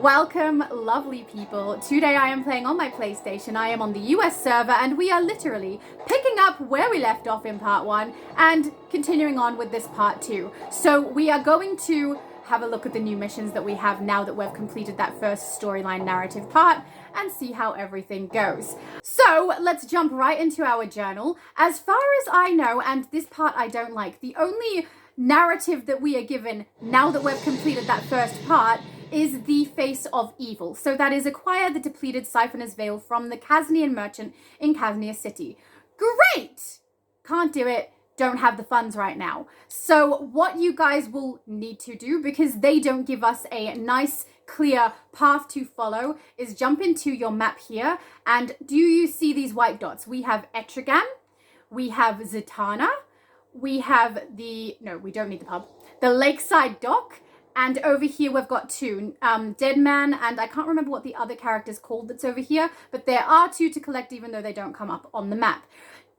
Welcome, lovely people. Today I am playing on my PlayStation. I am on the US server and we are literally picking up where we left off in part 1 and continuing on with this part 2. So we are going to have a look at the new missions that we have now that we've completed that first storyline narrative part and see how everything goes. So let's jump right into our journal. As far as I know, and this part I don't like, the only narrative that we are given now that we've completed that first part is the face of evil. So that is acquire the depleted Siphoner's veil from the Kaznian merchant in Kaznian City. Great! Can't do it. Don't have the funds right now. So what you guys will need to do, because they don't give us a nice clear path to follow, is jump into your map here. And do you see these white dots? We have Etrigan, we have Zatanna, we have no, we don't need the pub, the lakeside dock, and over here we've got two, Deadman, and I can't remember what the other character's called that's over here, but there are two to collect even though they don't come up on the map.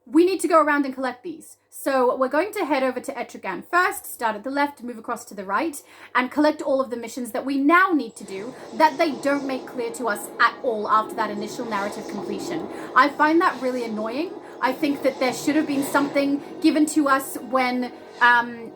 We need to go around and collect these. So we're going to head over to Etrigan first, start at the left, move across to the right, and collect all of the missions that we now need to do that they don't make clear to us at all after that initial narrative completion. I find that really annoying. I think that there should have been something given to us when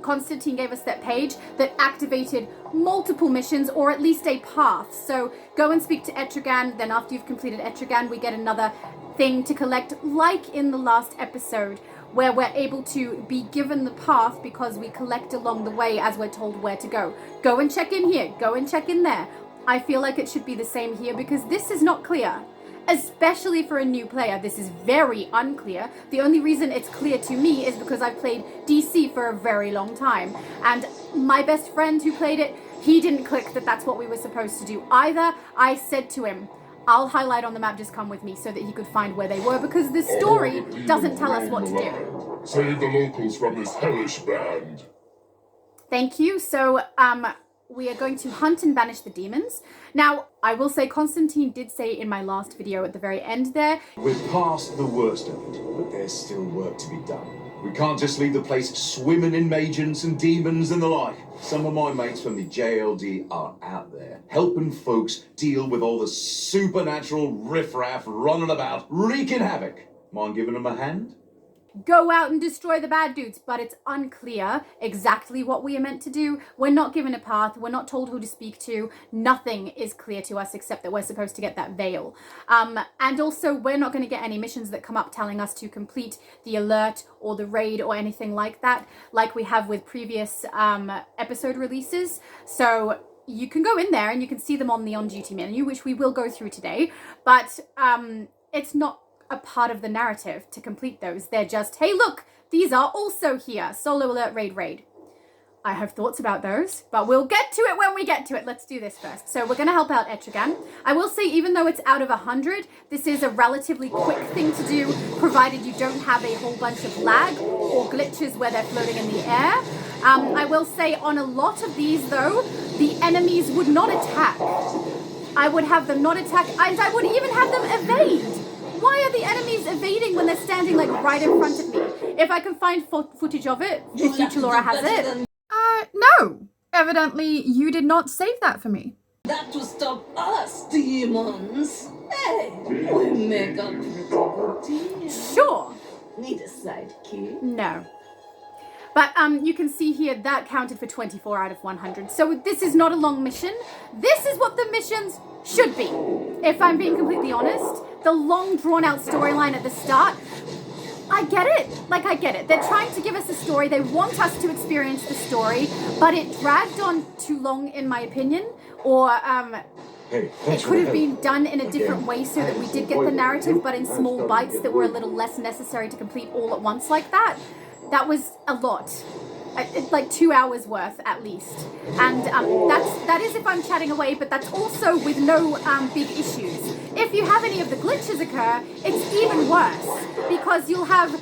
Constantine gave us that page that activated multiple missions or at least a path. So go and speak to Etrigan, then after you've completed Etrigan, we get another thing to collect, like in the last episode, where we're able to be given the path because we collect along the way as we're told where to go. Go and check in here, go and check in there. I feel like it should be the same here because this is not clear. Especially for a new player, this is very unclear. The only reason it's clear to me is because I've played DC for a very long time. And my best friend who played it, he didn't click that that's what we were supposed to do either. I said to him, I'll highlight on the map, just come with me, so that he could find where they were, because the story doesn't tell us what to do. Save the locals from this hellish band. Thank you. So, we are going to hunt and banish the demons. Now, I will say Constantine did say in my last video at the very end there, we're past the worst of it, but there's still work to be done. We can't just leave the place swimming in magians and demons and the like. Some of my mates from the JLD are out there, helping folks deal with all the supernatural riffraff running about, wreaking havoc. Mind giving them a hand? go out and destroy the bad dudes, but it's unclear exactly what we are meant to do. We're not given a path. We're not told who to speak to. Nothing is clear to us except that we're supposed to get that veil. And also, we're not going to get any missions that come up telling us to complete the alert or the raid or anything like that, like we have with previous episode releases. So you can go in there and you can see them on the on-duty menu, which we will go through today, but it's not a part of the narrative to complete those. They're just, hey, look, these are also here. Solo alert, raid. I have thoughts about those, but we'll get to it when we get to it. Let's do this first. So we're going to help out Etrigan. I will say, even though it's out of 100, this is a relatively quick thing to do, provided you don't have a whole bunch of lag or glitches where they're floating in the air. I will say on a lot of these, though, the enemies would not attack. I would have them not attack, and I would even have them evade. Why are the enemies evading when they're standing like right in front of me? If I can find footage of it, if Future Laura has it. No. Evidently, you did not save that for me. That to stop us, demons. Hey, we make a pretty good deal. Sure. Need a sidekick? No. But you can see here that counted for 24 out of 100. So this is not a long mission. This is what the missions should be. If I'm being completely honest, the long drawn out storyline at the start, I get it. I get it. They're trying to give us a story. They want us to experience the story, but it dragged on too long, in my opinion. Or it could have been done in a different way so that we did get the narrative, but in small bites that were a little less necessary to complete all at once like that. That was a lot. Like 2 hours worth at least. And that is if I'm chatting away, but that's also with no big issues. If you have any of the glitches occur, it's even worse, because you'll have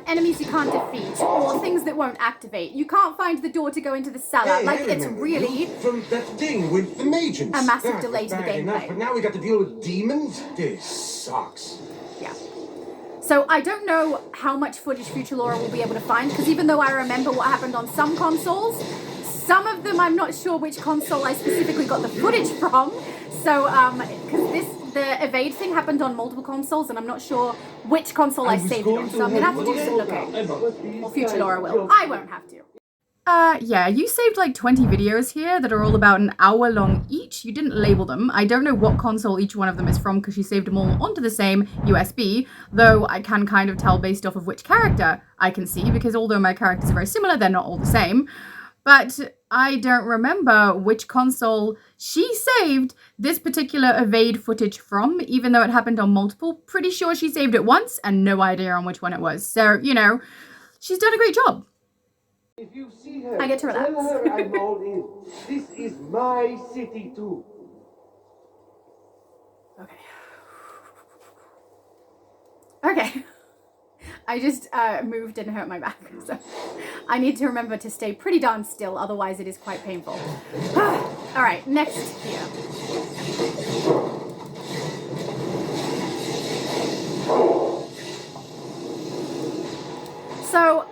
enemies you can't defeat or things that won't activate. You can't find the door to go into the cellar. It's really from that thing with the mages. A massive delay to the gameplay. But now we got to deal with demons? This sucks. Yeah. So I don't know how much footage Future Laura will be able to find, because even though I remember what happened on some consoles, some of them I'm not sure which console I specifically got the footage from. So, because the evade thing happened on multiple consoles, and I'm not sure which console I saved it on, so I'm gonna have to do some looking. Or future Laura will. I won't have to. Yeah, you saved like 20 videos here that are all about an hour long each. You didn't label them. I don't know what console each one of them is from because you saved them all onto the same USB, though I can kind of tell based off of which character I can see, because although my characters are very similar, they're not all the same. But I don't remember which console she saved this particular evade footage from, even though it happened on multiple. Pretty sure she saved it once and no idea on which one it was. So, you know, she's done a great job. If you see her, I get to relax. tell her I'm all in. This is my city too. Okay. Okay. I just moved and hurt my back, so I need to remember to stay pretty darn still, otherwise it is quite painful. All right, next here. So,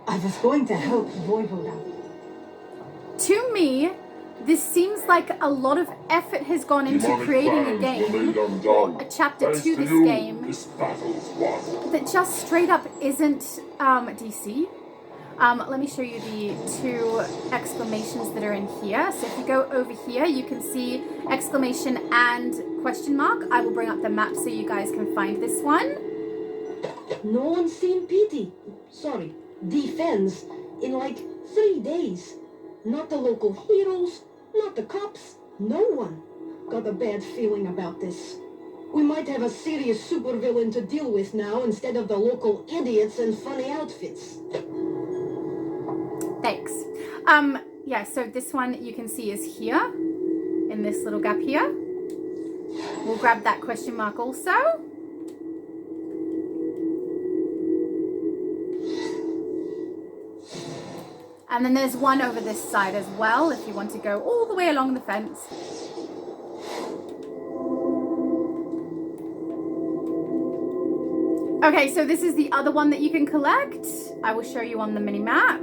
I was going to help Voivode out. to me, this seems like a lot of effort has gone into Demonic creating a plans game, remain or undone. a chapter Thanks to this you, game, this battle's won. that just straight up isn't DC. Let me show you the two exclamations that are in here. So if you go over here, you can see exclamation and question mark. I will bring up the map so you guys can find this one. No one's seen defense in like 3 days. Not the local heroes, not the cops, no one. Got a bad feeling about this. We might have a serious supervillain to deal with now instead of the local idiots and funny outfits. Thanks. Yeah, so this one you can see is here, in this little gap here. We'll grab that question mark also. And then there's one over this side as well, if you want to go all the way along the fence. Okay, so this is the other one that you can collect. I will show you on the mini map.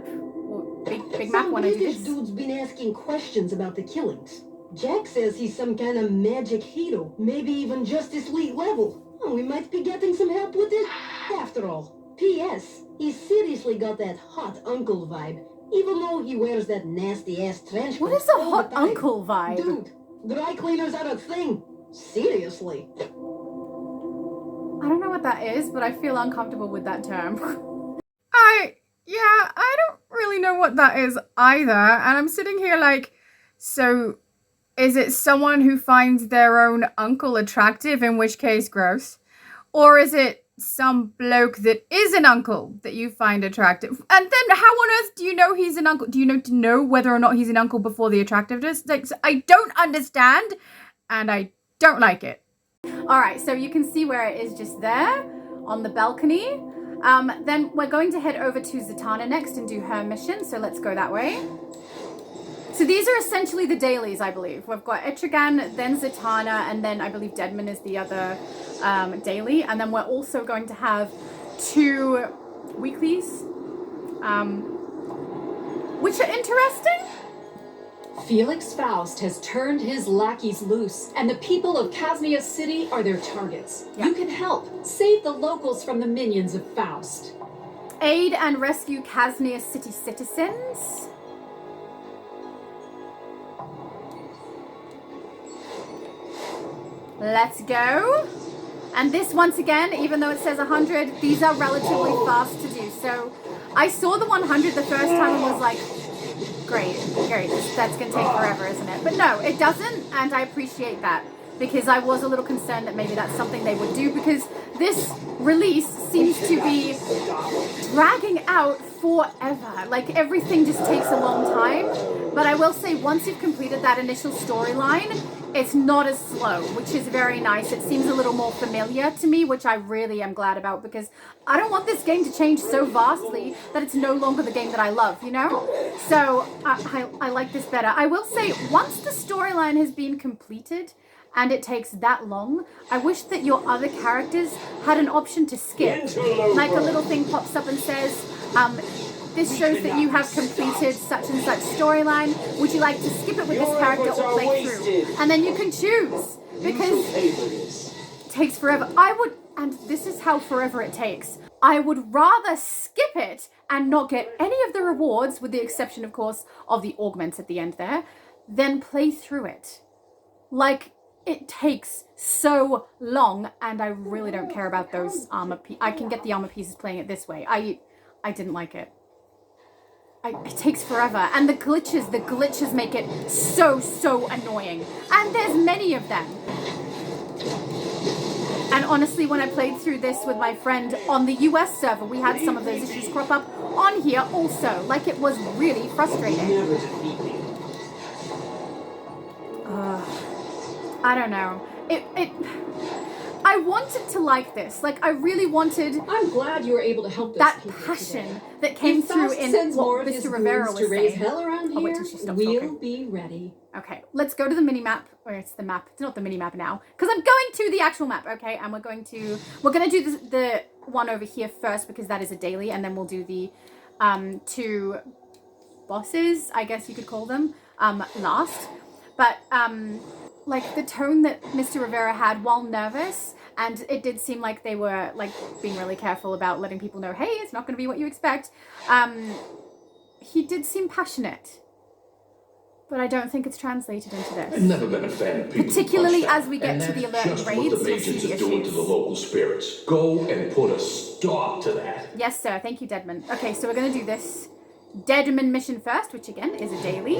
Or big map when I do British this. dude's been asking questions about the killings. Jack says he's some kind of magic hero, maybe even Justice League level. Oh, we might be getting some help with this after all. P.S. He's seriously got that hot uncle vibe, even though he wears that nasty-ass trench coat. What is a all hot the time. uncle vibe? Dude, dry cleaners are a thing. Seriously. I don't know what that is, but I feel uncomfortable with that term. I don't really know what that is either. And I'm sitting here like, so is it someone who finds their own uncle attractive, in which case gross? Or is it some bloke that is an uncle that you find attractive? And then how on earth do you know he's an uncle? Do you know whether or not he's an uncle before the attractiveness? Like, so I don't understand, and I don't like it. All right, so you can see where it is just there on the balcony. Then we're going to head over to Zatanna next and do her mission, so let's go that way. So these are essentially the dailies, I believe. We've got Etrigan, then Zatanna, and then I believe Deadman is the other daily. And then we're also going to have 2 weeklies, which are interesting. Felix Faust has turned his lackeys loose, and the people of Kaznian City are their targets. Yeah. You can help save the locals from the minions of Faust. Aid and rescue Kaznian City citizens. Let's go. And this, once again, even though it says 100, these are relatively fast to do. So I saw the 100 the first time and was like, great, that's going to take forever, isn't it? But no, it doesn't, and I appreciate that, because I was a little concerned that maybe that's something they would do, because this release seems to be dragging out forever. Like, everything just takes a long time. But I will say, once you've completed that initial storyline, it's not as slow, which is very nice. It seems a little more familiar to me, which I really am glad about, because I don't want this game to change so vastly that it's no longer the game that I love, you know? So I like this better. I will say, once the storyline has been completed and it takes that long, I wish that your other characters had an option to skip. Like a little thing pops up and says, this shows that you have completed such and such storyline. Would you like to skip it with this character or play through? And then you can choose, because it takes forever. And this is how forever it takes. I would rather skip it and not get any of the rewards, with the exception, of course, of the augments at the end there, than play through it. Like, it takes so long, and I really don't care about those armor pieces. I can get the armor pieces playing it this way. I didn't like it. It takes forever, and the glitches make it so annoying. And there's many of them. And honestly, when I played through this with my friend on the US server, we had some of those issues crop up on here also. Like, it was really frustrating. I don't know. I wanted to like this. Like, I really wanted. I'm glad you were able to help that passion that came through in what Mr. Rivera was saying. Hell around here, wait till she stops we'll talking. be ready. Okay, let's go to the mini map. Or it's the map. It's not the mini map now, because I'm going to the actual map. Okay, and we're gonna do the one over here first, because that is a daily, and then we'll do the 2 bosses, I guess you could call them, last. But like, the tone that Mr. Rivera had while nervous, and it did seem like they were like being really careful about letting people know, hey, it's not going to be what you expect. He did seem passionate, but I don't think it's translated into this. I've never been a fan of people. Particularly as we get to the alert just raids, what the you'll see Magians the are doing to issues. the local spirits. Go and put a stop to that. Yes, sir. Thank you, Deadman. Okay, so we're going to do this Deadman mission first, which again is a daily.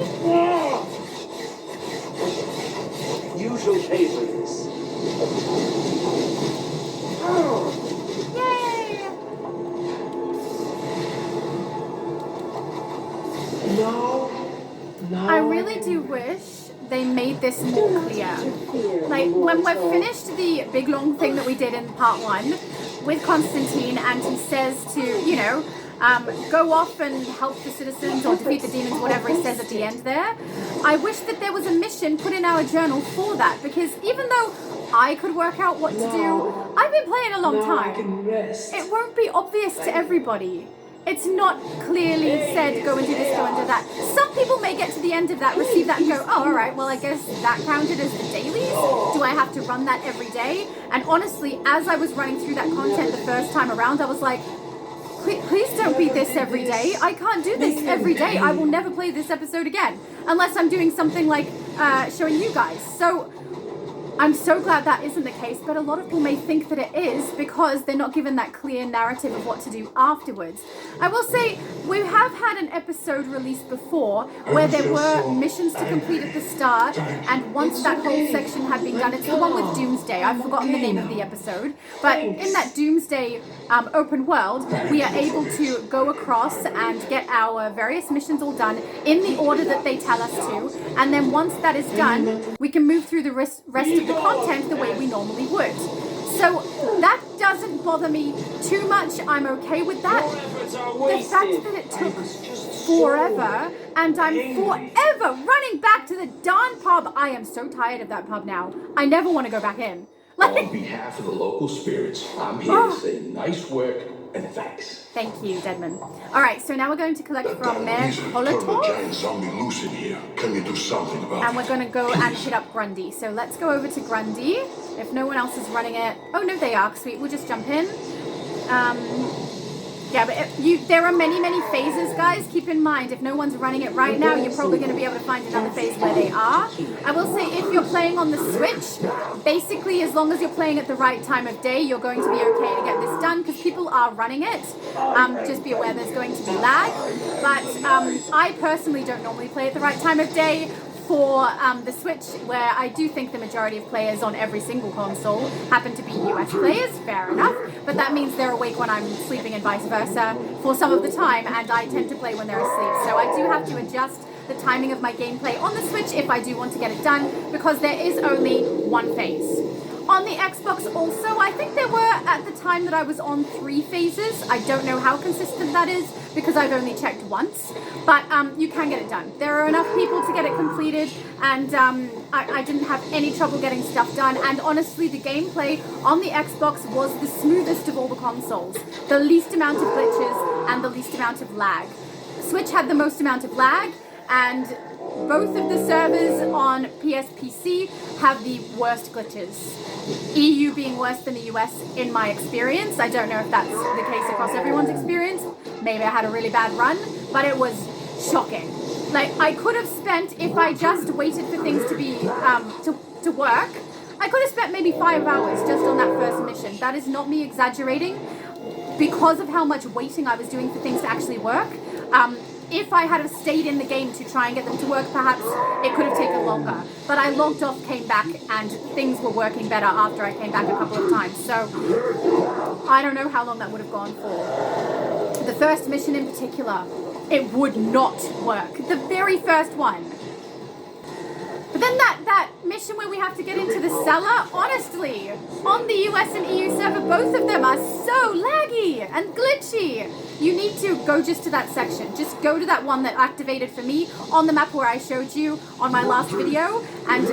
You shall pay for this. Yay! No. I really do wish they made this more clear. Like, when we've finished the big long thing that we did in part 1 with Constantine, and he says to, you know, go off and help the citizens or defeat the demons, whatever he says at the end there. I wish that there was a mission put in our journal for that, because even though I could work out what to do, I've been playing a long time. It won't be obvious to everybody. It's not clearly said, go and do this, go and do that. Some people may get to the end of that, receive that, and go, oh, all right, well, I guess that counted as the dailies? Do I have to run that every day? And honestly, as I was running through that content the first time around, I was like, please don't be this every day. I can't do this every day. I will never play this episode again, unless I'm doing something like showing you guys. So I'm so glad that isn't the case, but a lot of people may think that it is, because they're not given that clear narrative of what to do afterwards. I will say, we have had an episode released before where there were missions to complete at the start, and once that whole section had been done, it's the one with Doomsday. I've forgotten the name of the episode, but in that Doomsday open world, we are able to go across and get our various missions all done in the order that they tell us to, and then once that is done, we can move through the rest of the content the way we normally would. So that doesn't bother me too much. I'm okay with that. The fact that it took forever, and I'm forever running back to the darn pub. I am so tired of that pub now. I never want to go back in. On behalf of the local spirits, I'm here to say nice work and thanks. Thank you, Deadman. All right, so now we're going to collect from Mayor Turn a Holotor, giant zombie loose in here. Can you do something about and we're going to go and hit up Grundy. So let's go over to Grundy. If no one else is running it. Oh, no, they are. Sweet, we'll just jump in. Yeah, but there are many phases, guys. Keep in mind, if no one's running it right now, you're probably going to be able to find another phase where they are. I will say, if you're playing on the Switch, basically, as long as you're playing at the right time of day, you're going to be okay to get this done, because people are running it. Just be aware there's going to be lag. But I personally don't normally play at the right time of day for the Switch, where I do think the majority of players on every single console happen to be US players, fair enough, but that means they're awake when I'm sleeping and vice versa for some of the time, and I tend to play when they're asleep, so I do have to adjust the timing of my gameplay on the Switch if I do want to get it done, because there is only one phase. On the Xbox also, I think there were, at the time that I was on, 3 phases. I don't know how consistent that is because I've only checked once, but you can get it done. There are enough people to get it completed, and I didn't have any trouble getting stuff done, and honestly, the gameplay on the Xbox was the smoothest of all the consoles. The least amount of glitches and the least amount of lag. Switch had the most amount of lag, and both of the servers on PSPC have the worst glitches. EU being worse than the US in my experience. I don't know if that's the case across everyone's experience. Maybe I had a really bad run, but it was shocking. Like, I could have spent, if I just waited for things to be, to work, I could have spent maybe 5 hours just on that first mission. That is not me exaggerating. Because of how much waiting I was doing for things to actually work, if I had have stayed in the game to try and get them to work, perhaps it could have taken longer. But I logged off, came back, and things were working better after I came back a couple of times. So I don't know how long that would have gone for. The first mission in particular, it would not work. The very first one. But then that mission where we have to get into the cellar, honestly, on the US and EU server, both of them are so laggy and glitchy. You need to go just to that section. Just go to that one that activated for me on the map where I showed you on my last video, and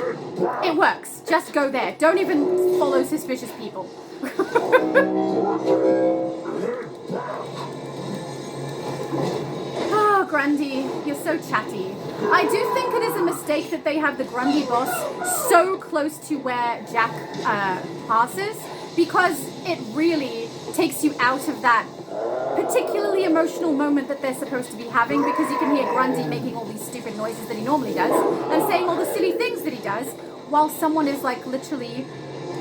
it works. Just go there. Don't even follow suspicious people. Oh, Grundy, you're so chatty. I do think it is a mistake that they have the Grundy boss so close to where Jack passes, because it really takes you out of that particularly emotional moment that they're supposed to be having, because you can hear Grundy making all these stupid noises that he normally does and saying all the silly things that he does while someone is like literally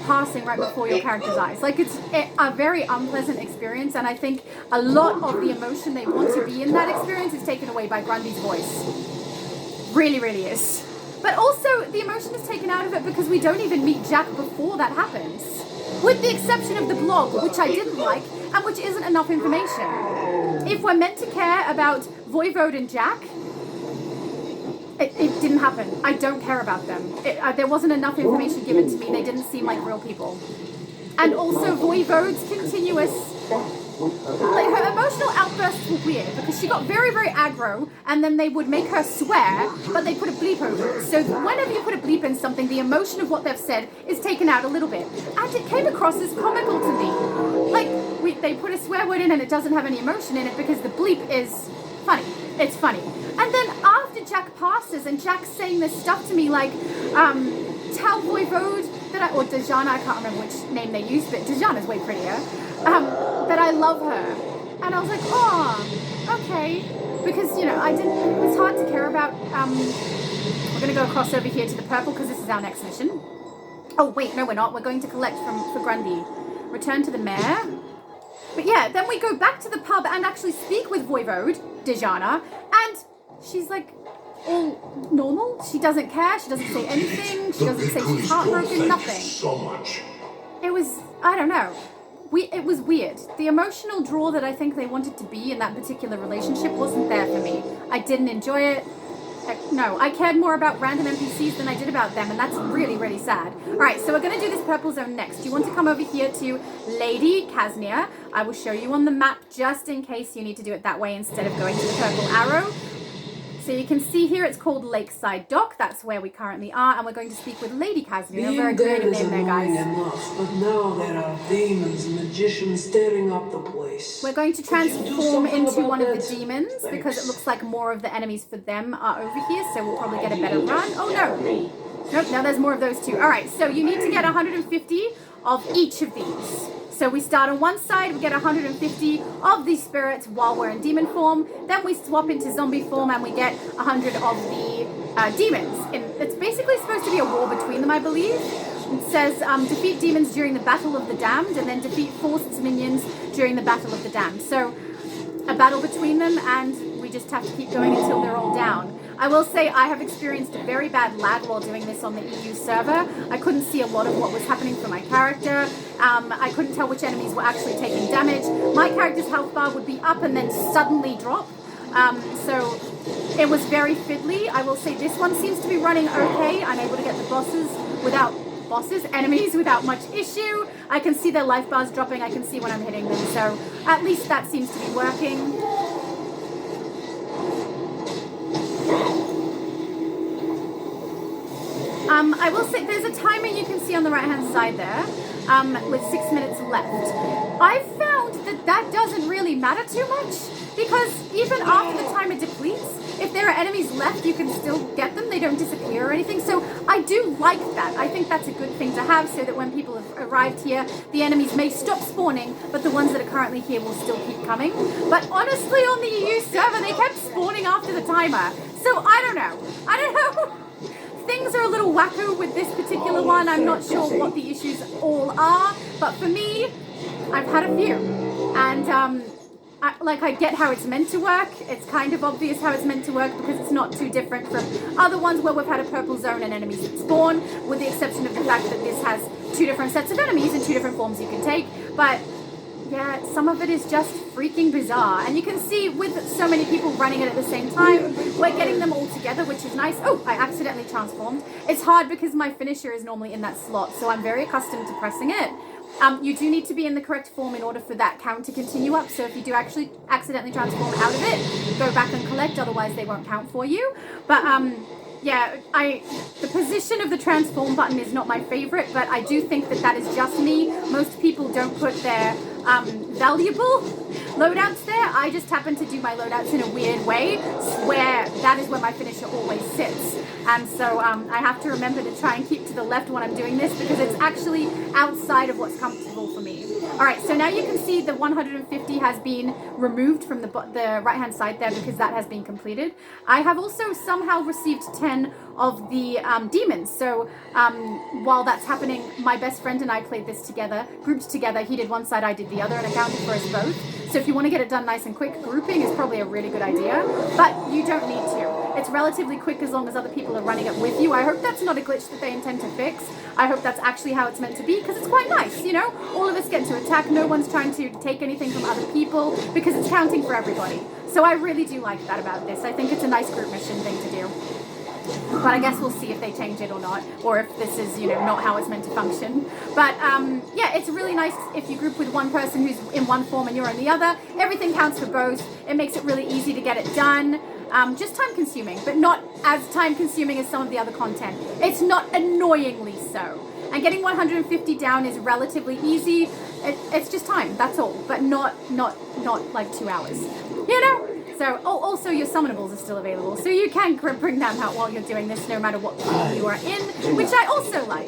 passing right before your character's eyes. Like, it's a very unpleasant experience, and I think a lot of the emotion they want to be in that experience is taken away by Grundy's voice. Really, really is. But also, the emotion is taken out of it because we don't even meet Jack before that happens. With the exception of the blog, which I didn't like, and which isn't enough information. If we're meant to care about Voivode and Jack, it didn't happen. I don't care about them. There wasn't enough information given to me. They didn't seem like real people. And also, Voivode's continuous... Like, her emotional outbursts were weird because she got very, very aggro, and then they would make her swear, but they put a bleep over it. So whenever you put a bleep in something, the emotion of what they've said is taken out a little bit. And it came across as comical to me. Like, they put a swear word in and it doesn't have any emotion in it because the bleep is funny. It's funny. And then after Jack passes and Jack's saying this stuff to me like, tell Voivode that or Dejana, I can't remember which name they used, but Dejana's way prettier, that I love her. And I was like, oh, okay. Because, you know, it was hard to care about. We're going to go across over here to the purple because this is our next mission. Oh, wait, no, we're not. We're going to collect for Grundy. Return to the mayor. But yeah, then we go back to the pub and actually speak with Voivode, Dejana, and she's like, all normal. She doesn't care. She doesn't say anything. She doesn't say she's heartbroken. Nothing. So much. It was, I don't know. It was weird. The emotional draw that I think they wanted to be in that particular relationship wasn't there for me. I didn't enjoy it. No, I cared more about random NPCs than I did about them, and that's really, really sad. Alright, so we're going to do this purple zone next. Do you want to come over here to Lady Kaznian? I will show you on the map just in case you need to do it that way instead of going to the purple arrow. So you can see here it's called Lakeside Dock. That's where we currently are, and we're going to speak with Lady Kaznian. A very creative name there, guys. Enough, but now there are demons and magicians stirring up the place. We're going to transform into one of the demons because it looks like more of the enemies for them are over here, so we'll probably get a better run. Oh no! Nope, now there's more of those too. Alright, so you need to get 150 of each of these. So we start on one side, we get 150 of these spirits while we're in demon form. Then we swap into zombie form and we get 100 of the demons. It's basically supposed to be a war between them, I believe. It says defeat demons during the Battle of the Damned and then defeat forced minions during the Battle of the Damned. So a battle between them, and we just have to keep going until they're all down. I will say I have experienced a very bad lag while doing this on the EU server. I couldn't see a lot of what was happening for my character. I couldn't tell which enemies were actually taking damage. My character's health bar would be up and then suddenly drop. So it was very fiddly. I will say this one seems to be running okay. I'm able to get the bosses without bosses, enemies without much issue. I can see their life bars dropping. I can see when I'm hitting them. So at least that seems to be working. I will say there's a timer you can see on the right-hand side there, with 6 minutes left. I've found that doesn't really matter too much, because even after the timer depletes, if there are enemies left, you can still get them. They don't disappear or anything. So I do like that. I think that's a good thing to have, so that when people have arrived here, the enemies may stop spawning, but the ones that are currently here will still keep coming. But honestly, on the EU server, they kept spawning after the timer. So I don't know. Things are a little wacko with this particular one. I'm not sure what the issues all are, but for me, I've had a few. And I get how it's meant to work. It's kind of obvious how it's meant to work because it's not too different from other ones where we've had a purple zone and enemies that spawn, with the exception of the fact that this has 2 different sets of enemies and 2 different forms you can take. But yeah, some of it is just freaking bizarre. And you can see with so many people running it at the same time, we're getting them all together, which is nice. Oh, I accidentally transformed. It's hard because my finisher is normally in that slot, so I'm very accustomed to pressing it. You do need to be in the correct form in order for that count to continue up. So if you do actually accidentally transform out of it, go back and collect, otherwise they won't count for you. But yeah, the position of the transform button is not my favorite, but I do think that is just me. Most people don't put their valuable loadouts there. I just happen to do my loadouts in a weird way, where that is where my finisher always sits. And so I have to remember to try and keep to the left when I'm doing this, because it's actually outside of what's comfortable for me. All right, so now you can see the 150 has been removed from the right-hand side there, because that has been completed. I have also somehow received 10 of the demons. So while that's happening, my best friend and I played this together, grouped together. He did one side, I did the other, and accounted for us both. So if you want to get it done nice and quick, grouping is probably a really good idea, but you don't need to. It's relatively quick as long as other people are running it with you. I hope that's not a glitch that they intend to fix. I hope that's actually how it's meant to be, because it's quite nice, you know? All of us get to attack. No one's trying to take anything from other people, because it's counting for everybody. So I really do like that about this. I think it's a nice group mission thing to do. But I guess we'll see if they change it or not, or if this is, you know, not how it's meant to function. But yeah, it's really nice if you group with one person who's in one form and you're in the other. Everything counts for both. It makes it really easy to get it done. Just time consuming, but not as time consuming as some of the other content. It's not annoyingly so. And getting 150 down is relatively easy. It's just time, that's all. But not like 2 hours, you know? So, also your summonables are still available, so you can bring them out while you're doing this, no matter what form you are in, which I also like.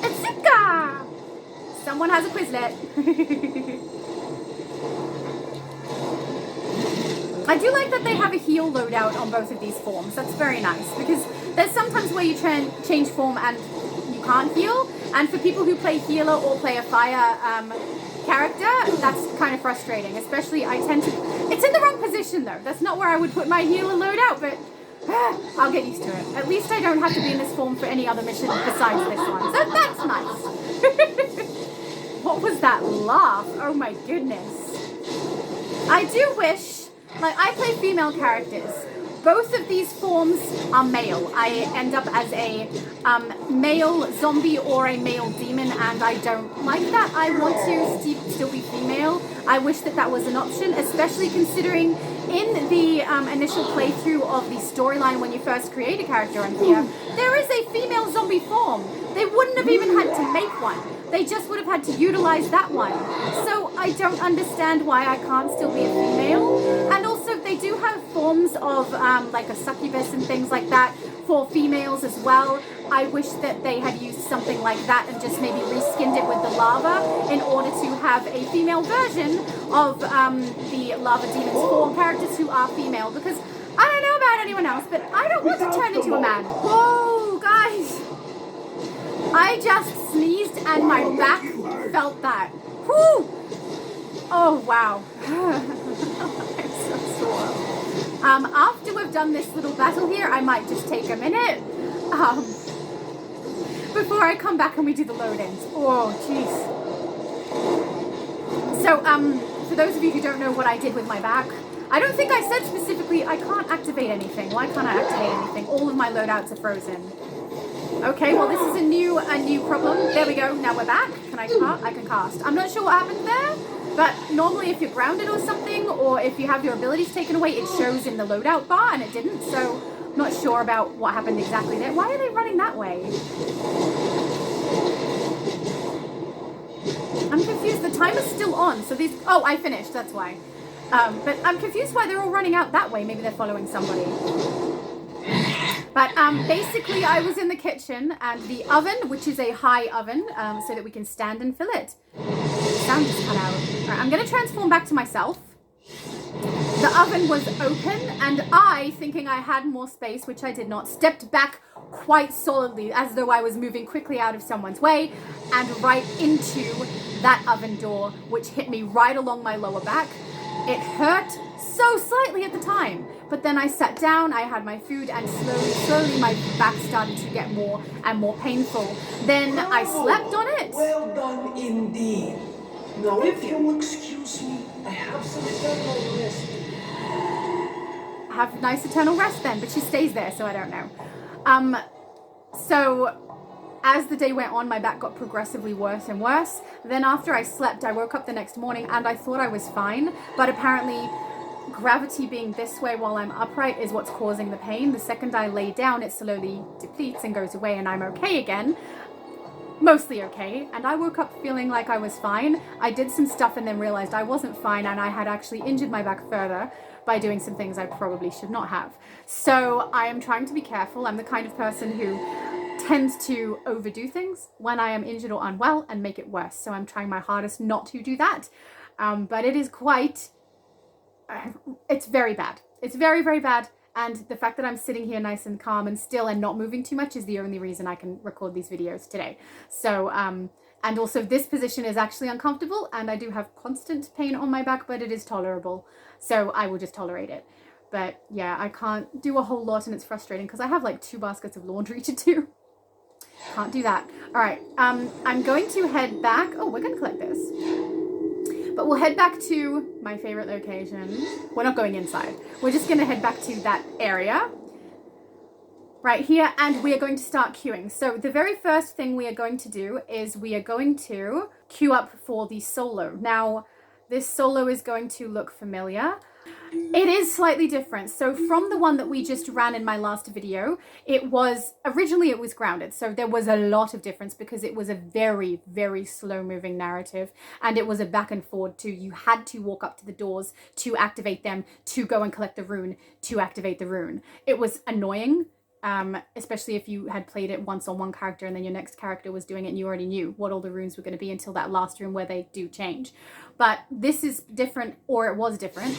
Atsuka! Someone has a Quizlet. I do like that they have a heal loadout on both of these forms. That's very nice, because there's sometimes where you change form and you can't heal, and for people who play healer or play a fire character, that's kind of frustrating. Especially, it's in the wrong position though. That's not where I would put my healer loadout, but I'll get used to it. At least I don't have to be in this form for any other mission besides this one. So that's nice. What was that laugh? Oh my goodness. I do wish, like, I play female characters. Both of these forms are male. I end up as a male zombie or a male demon, and I don't like that. I want to still be female. I wish that was an option, especially considering in the initial playthrough of the storyline when you first create a character on here, there is a female zombie form. They wouldn't have even had to make one. They just would have had to utilize that one. So I don't understand why I can't still be a female. And also they do have forms of like a succubus and things like that for females as well. I wish that they had used something like that and just maybe reskinned it with the lava in order to have a female version of the lava demons for characters who are female, because I don't know about anyone else, but I don't want to turn into a man. Whoa, guys! I just sneezed and my back felt that. Whew! Oh, wow. I'm so sore. After we've done this little battle here, I might just take a minute before I come back and we do the load-ins. Oh, jeez. So, for those of you who don't know what I did with my back, I don't think I said specifically I can't activate anything. Why can't I activate anything? All of my loadouts are frozen. Okay, well this is a new problem. There we go. Now we're back. Can I cast? I can cast. I'm not sure what happened there, but normally if you're grounded or something, or if you have your abilities taken away, it shows in the loadout bar, and it didn't. So I'm not sure about what happened exactly there. Why are they running that way? I'm confused. The timer's still on. So these. Oh, I finished. That's why. But I'm confused why they're all running out that way. Maybe they're following somebody. But basically, I was in the kitchen, and the oven, which is a high oven, so that we can stand and fill it. The sound just cut out. All right, I'm going to transform back to myself. The oven was open, and I, thinking I had more space, which I did not, stepped back quite solidly, as though I was moving quickly out of someone's way, and right into that oven door, which hit me right along my lower back. It hurt so slightly at the time, but then I sat down, I had my food, and slowly my back started to get more and more painful. Then I slept on it. Well done indeed. Now, if you'll excuse me, I have some eternal rest. Have nice eternal rest then, but she stays there, so I don't know. So as the day went on, my back got progressively worse and worse. Then after I slept, I woke up the next morning and I thought I was fine, but apparently gravity being this way while I'm upright is what's causing the pain. The second I lay down, it slowly depletes and goes away, and I'm okay again. Mostly okay, and I woke up feeling like I was fine. I did some stuff and then realized I wasn't fine, and I had actually injured my back further by doing some things I probably should not have. So I am trying to be careful. I'm the kind of person who tends to overdo things when I am injured or unwell and make it worse. So I'm trying my hardest not to do that. But it is quite, it's very bad. It's very, very bad. And the fact that I'm sitting here nice and calm and still and not moving too much is the only reason I can record these videos today. So, and also this position is actually uncomfortable, and I do have constant pain on my back, but it is tolerable. So I will just tolerate it. But yeah, I can't do a whole lot, and it's frustrating because I have like 2 baskets of laundry to do. Can't do that. All right, I'm going to head back. Oh, we're going to collect this. But we'll head back to my favorite location. We're not going inside. We're just going to head back to that area right here, and we are going to start queuing. So the very first thing we are going to do is we are going to queue up for the solo. Now, this solo is going to look familiar. It is slightly different. So from the one that we just ran in my last video, originally it was grounded. So there was a lot of difference because it was a very, very slow moving narrative, and it was a back and forward too. You had to walk up to the doors to activate them, to go and collect the rune, to activate the rune. It was annoying, especially if you had played it once on one character and then your next character was doing it and you already knew what all the runes were going to be until that last rune where they do change. But this is different, or it was different.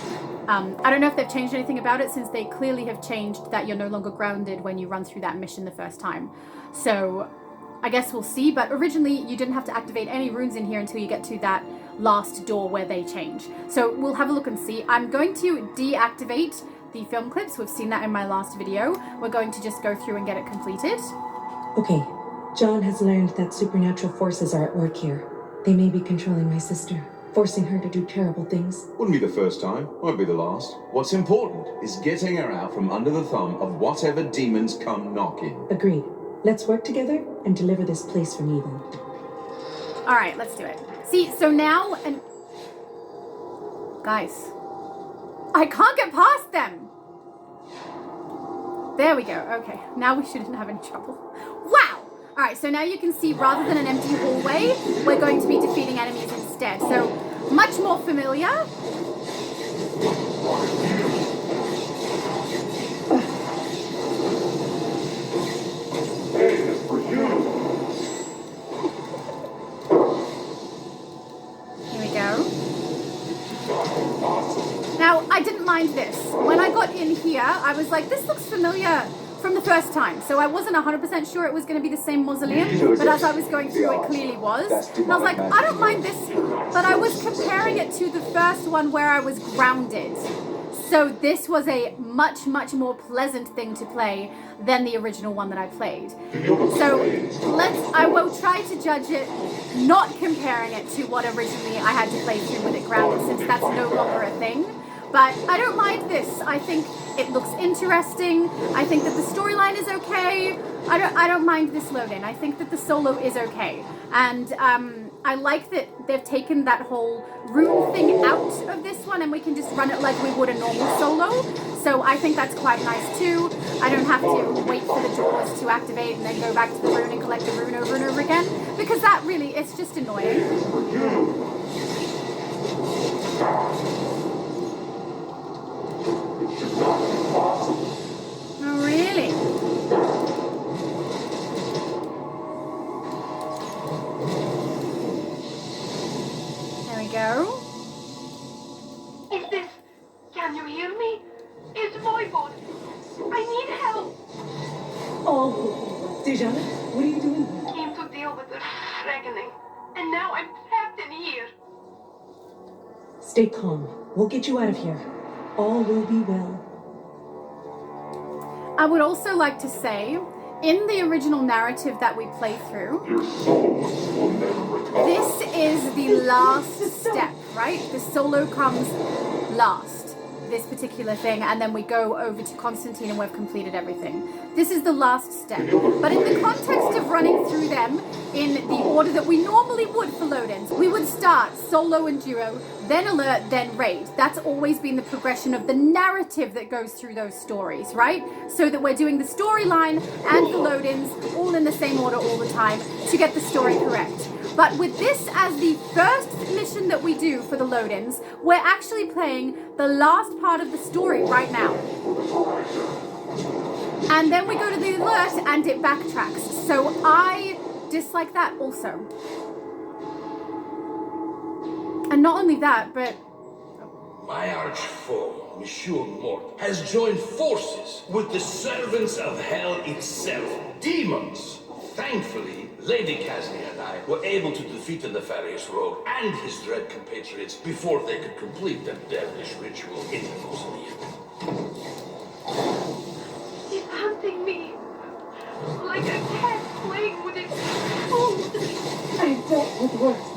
I don't know if they've changed anything about it, since they clearly have changed that you're no longer grounded when you run through that mission the first time. So I guess we'll see, but originally you didn't have to activate any runes in here until you get to that last door where they change. So we'll have a look and see. I'm going to deactivate the film clips. We've seen that in my last video. We're going to just go through and get it completed. Okay, John has learned that supernatural forces are at work here. They may be controlling my sister, forcing her to do terrible things. Wouldn't be the first time, won't be the last. What's important is getting her out from under the thumb of whatever demons come knocking. Agreed. Let's work together and deliver this place from evil. All right, let's do it. See, so now, and guys, I can't get past them. There we go. Okay, now we shouldn't have any trouble. Wow. All right, so now you can see rather than an empty hallway, we're going to be defeating enemies instead. So much more familiar. Here we go. Now, I didn't mind this. When I got in here, I was like, this looks familiar from the first time. So I wasn't 100% sure it was going to be the same mausoleum, but as I was going through, it clearly was. And I was like, I don't mind this, but I was comparing it to the first one where I was grounded. So this was a much, much more pleasant thing to play than the original one that I played. So I will try to judge it, not comparing it to what originally I had to play through with it grounded, since that's no longer a thing. But I don't mind this. I think it looks interesting. I think that the storyline is okay. I don't mind this load-in. I think that the solo is okay. And I like that they've taken that whole rune thing out of this one and we can just run it like we would a normal solo. So I think that's quite nice too. I don't have to wait for the doors to activate and then go back to the rune and collect the rune over and over again. Because that really, it's just annoying. Oh, really? Go. Is this... Can you hear me? It's Voivode. I need help. Oh, Zatanna, what are you doing? Came to deal with the reckoning. And now I'm trapped in here. Stay calm. We'll get you out of here. All will be well. I would also like to say, in the original narrative that we play through, this is the last step, right? The solo comes last, this particular thing, and then we go over to Constantine and we've completed everything. This is the last step. But in the context of running through them in the order that we normally would for load-ins, we would start solo and duo, then alert, then raid. That's always been the progression of the narrative that goes through those stories, right? So that we're doing the storyline and the load-ins all in the same order all the time to get the story correct. But with this as the first mission that we do for the load-ins, we're actually playing the last part of the story right now. And then we go to the alert and it backtracks. So I dislike that also. And not only that, but... My arch foe, Monsieur Mort, has joined forces with the servants of hell itself, demons. Thankfully, Lady Kaznian and I were able to defeat the nefarious rogue and his dread compatriots before they could complete their devilish ritual in the Mausoleum. It's hunting me. Like a cat playing with its food. I dealt with worse.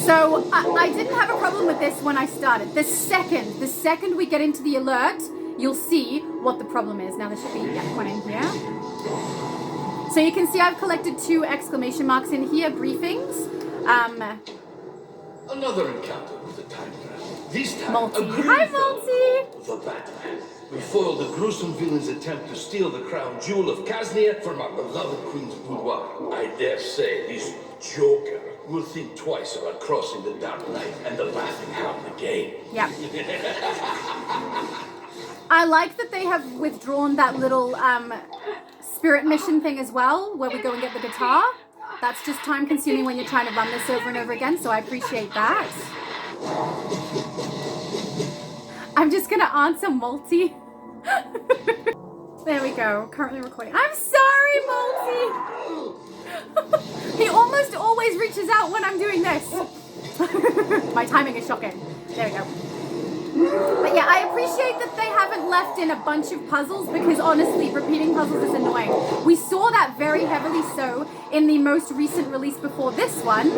So I didn't have a problem with this when I started. The second we get into the alert, you'll see what the problem is. Now there should be one in here. So you can see I've collected 2 exclamation marks in here, briefings. Another encounter with the Time Traveler. This time, Multi. a green Hi, fellow, Multi. the Batman. We foiled the gruesome villain's attempt to steal the crown jewel of Kaznian from our beloved queen's boudoir. I dare say this Joker will think twice about crossing the Dark Knight and the Laughing Hound again. Yeah. I like that they have withdrawn that little spirit mission thing as well, where we go and get the guitar. That's just time consuming when you're trying to run this over and over again, so I appreciate that. I'm just gonna answer Multi. There we go, currently recording. I'm sorry, Multi! He almost always reaches out when I'm doing this. My timing is shocking. There we go. But yeah, I appreciate that they haven't left in a bunch of puzzles because honestly, repeating puzzles is annoying. We saw that very heavily so in the most recent release before this one,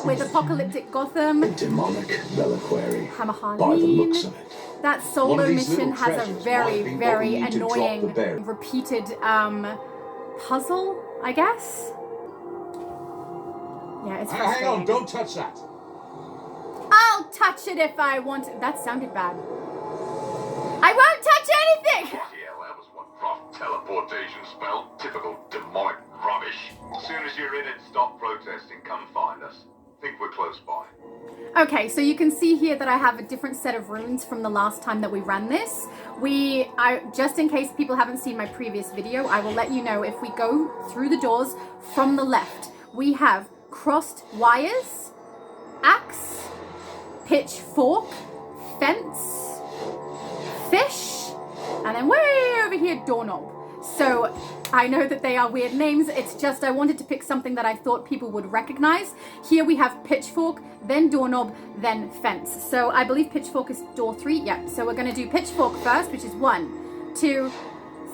with Apocalyptic Gotham. A demonic reliquary, Hamahaleen. by the looks of it. That One solo of these mission little has a treasures very, might be what we very need to drop the annoying berry. repeated puzzle, I guess. Yeah, it's frustrating. Hang on, don't touch that. I'll touch it if I want to. That sounded bad. I won't touch anything! Yeah, that was one rough teleportation spell. Typical demonic rubbish. As soon as you're in it, stop protesting. Come find us. Think we're close by. Okay, so you can see here that I have a different set of runes from the last time that we ran this. Just in case people haven't seen my previous video, I will let you know if we go through the doors from the left. We have crossed wires, axe, pitchfork, fence, fish, and then way over here, doorknob. So I know that they are weird names. It's just I wanted to pick something that I thought people would recognize. Here we have pitchfork, then doorknob, then fence. So I believe pitchfork is door 3. Yeah, so we're going to do pitchfork first, which is 1, 2,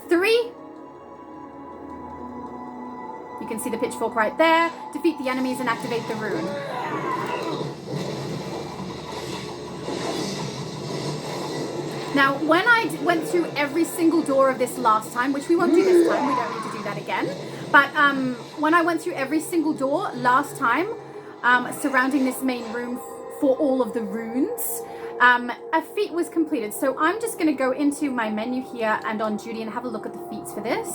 3. You can see the pitchfork right there. Defeat the enemies and activate the rune. Now, when I went through every single door of this last time, which we won't do this time, we don't need to do that again. But when I went through every single door last time, surrounding this main room for all of the runes, a feat was completed. So I'm just going to go into my menu here and on duty and have a look at the feats for this.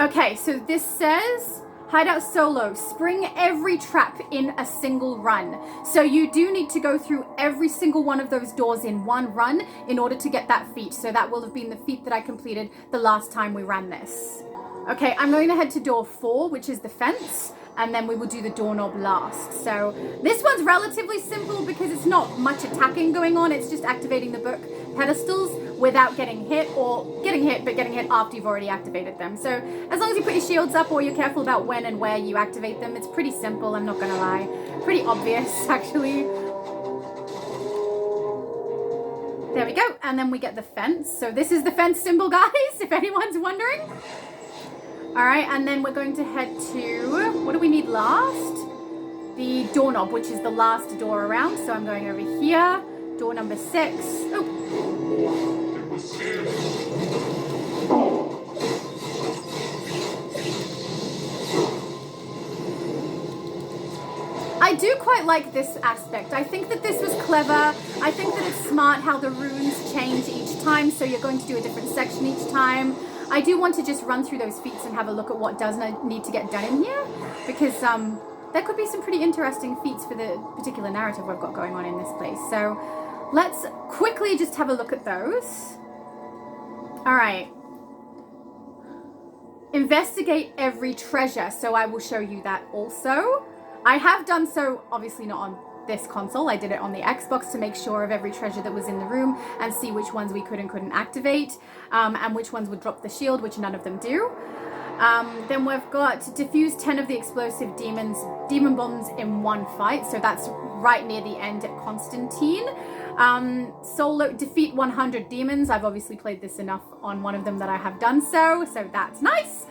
Okay, so this says Hideout Solo, spring every trap in a single run. So you do need to go through every single one of those doors in one run in order to get that feat. So that will have been the feat that I completed the last time we ran this. Okay, I'm going to head to door 4, which is the fence, and then we will do the doorknob last. So this one's relatively simple because it's not much attacking going on. It's just activating the book pedestals without getting hit, or getting hit, but getting hit after you've already activated them. So as long as you put your shields up or you're careful about when and where you activate them, it's pretty simple, I'm not gonna lie. Pretty obvious, actually. There we go, and then we get the fence. So this is the fence symbol, guys, if anyone's wondering. All right, and then we're going to head to, what do we need last? The doorknob, which is the last door around. So I'm going over here, door number 6. Oh. I do quite like this aspect. I think that this was clever. I think that it's smart how the runes change each time, so you're going to do a different section each time. I do want to just run through those feats and have a look at what does need to get done in here, because there could be some pretty interesting feats for the particular narrative we've got going on in this place. So let's quickly just have a look at those. All right. Investigate every treasure. So I will show you that also. I have done so, obviously not on this console. I did it on the Xbox to make sure of every treasure that was in the room and see which ones we could and couldn't activate, and which ones would drop the shield, which none of them do. Then we've got defuse 10 of the explosive demon bombs in one fight. So that's right near the end at Constantine. Solo defeat 100 demons. I've obviously played this enough on one of them that I have done so that's nice.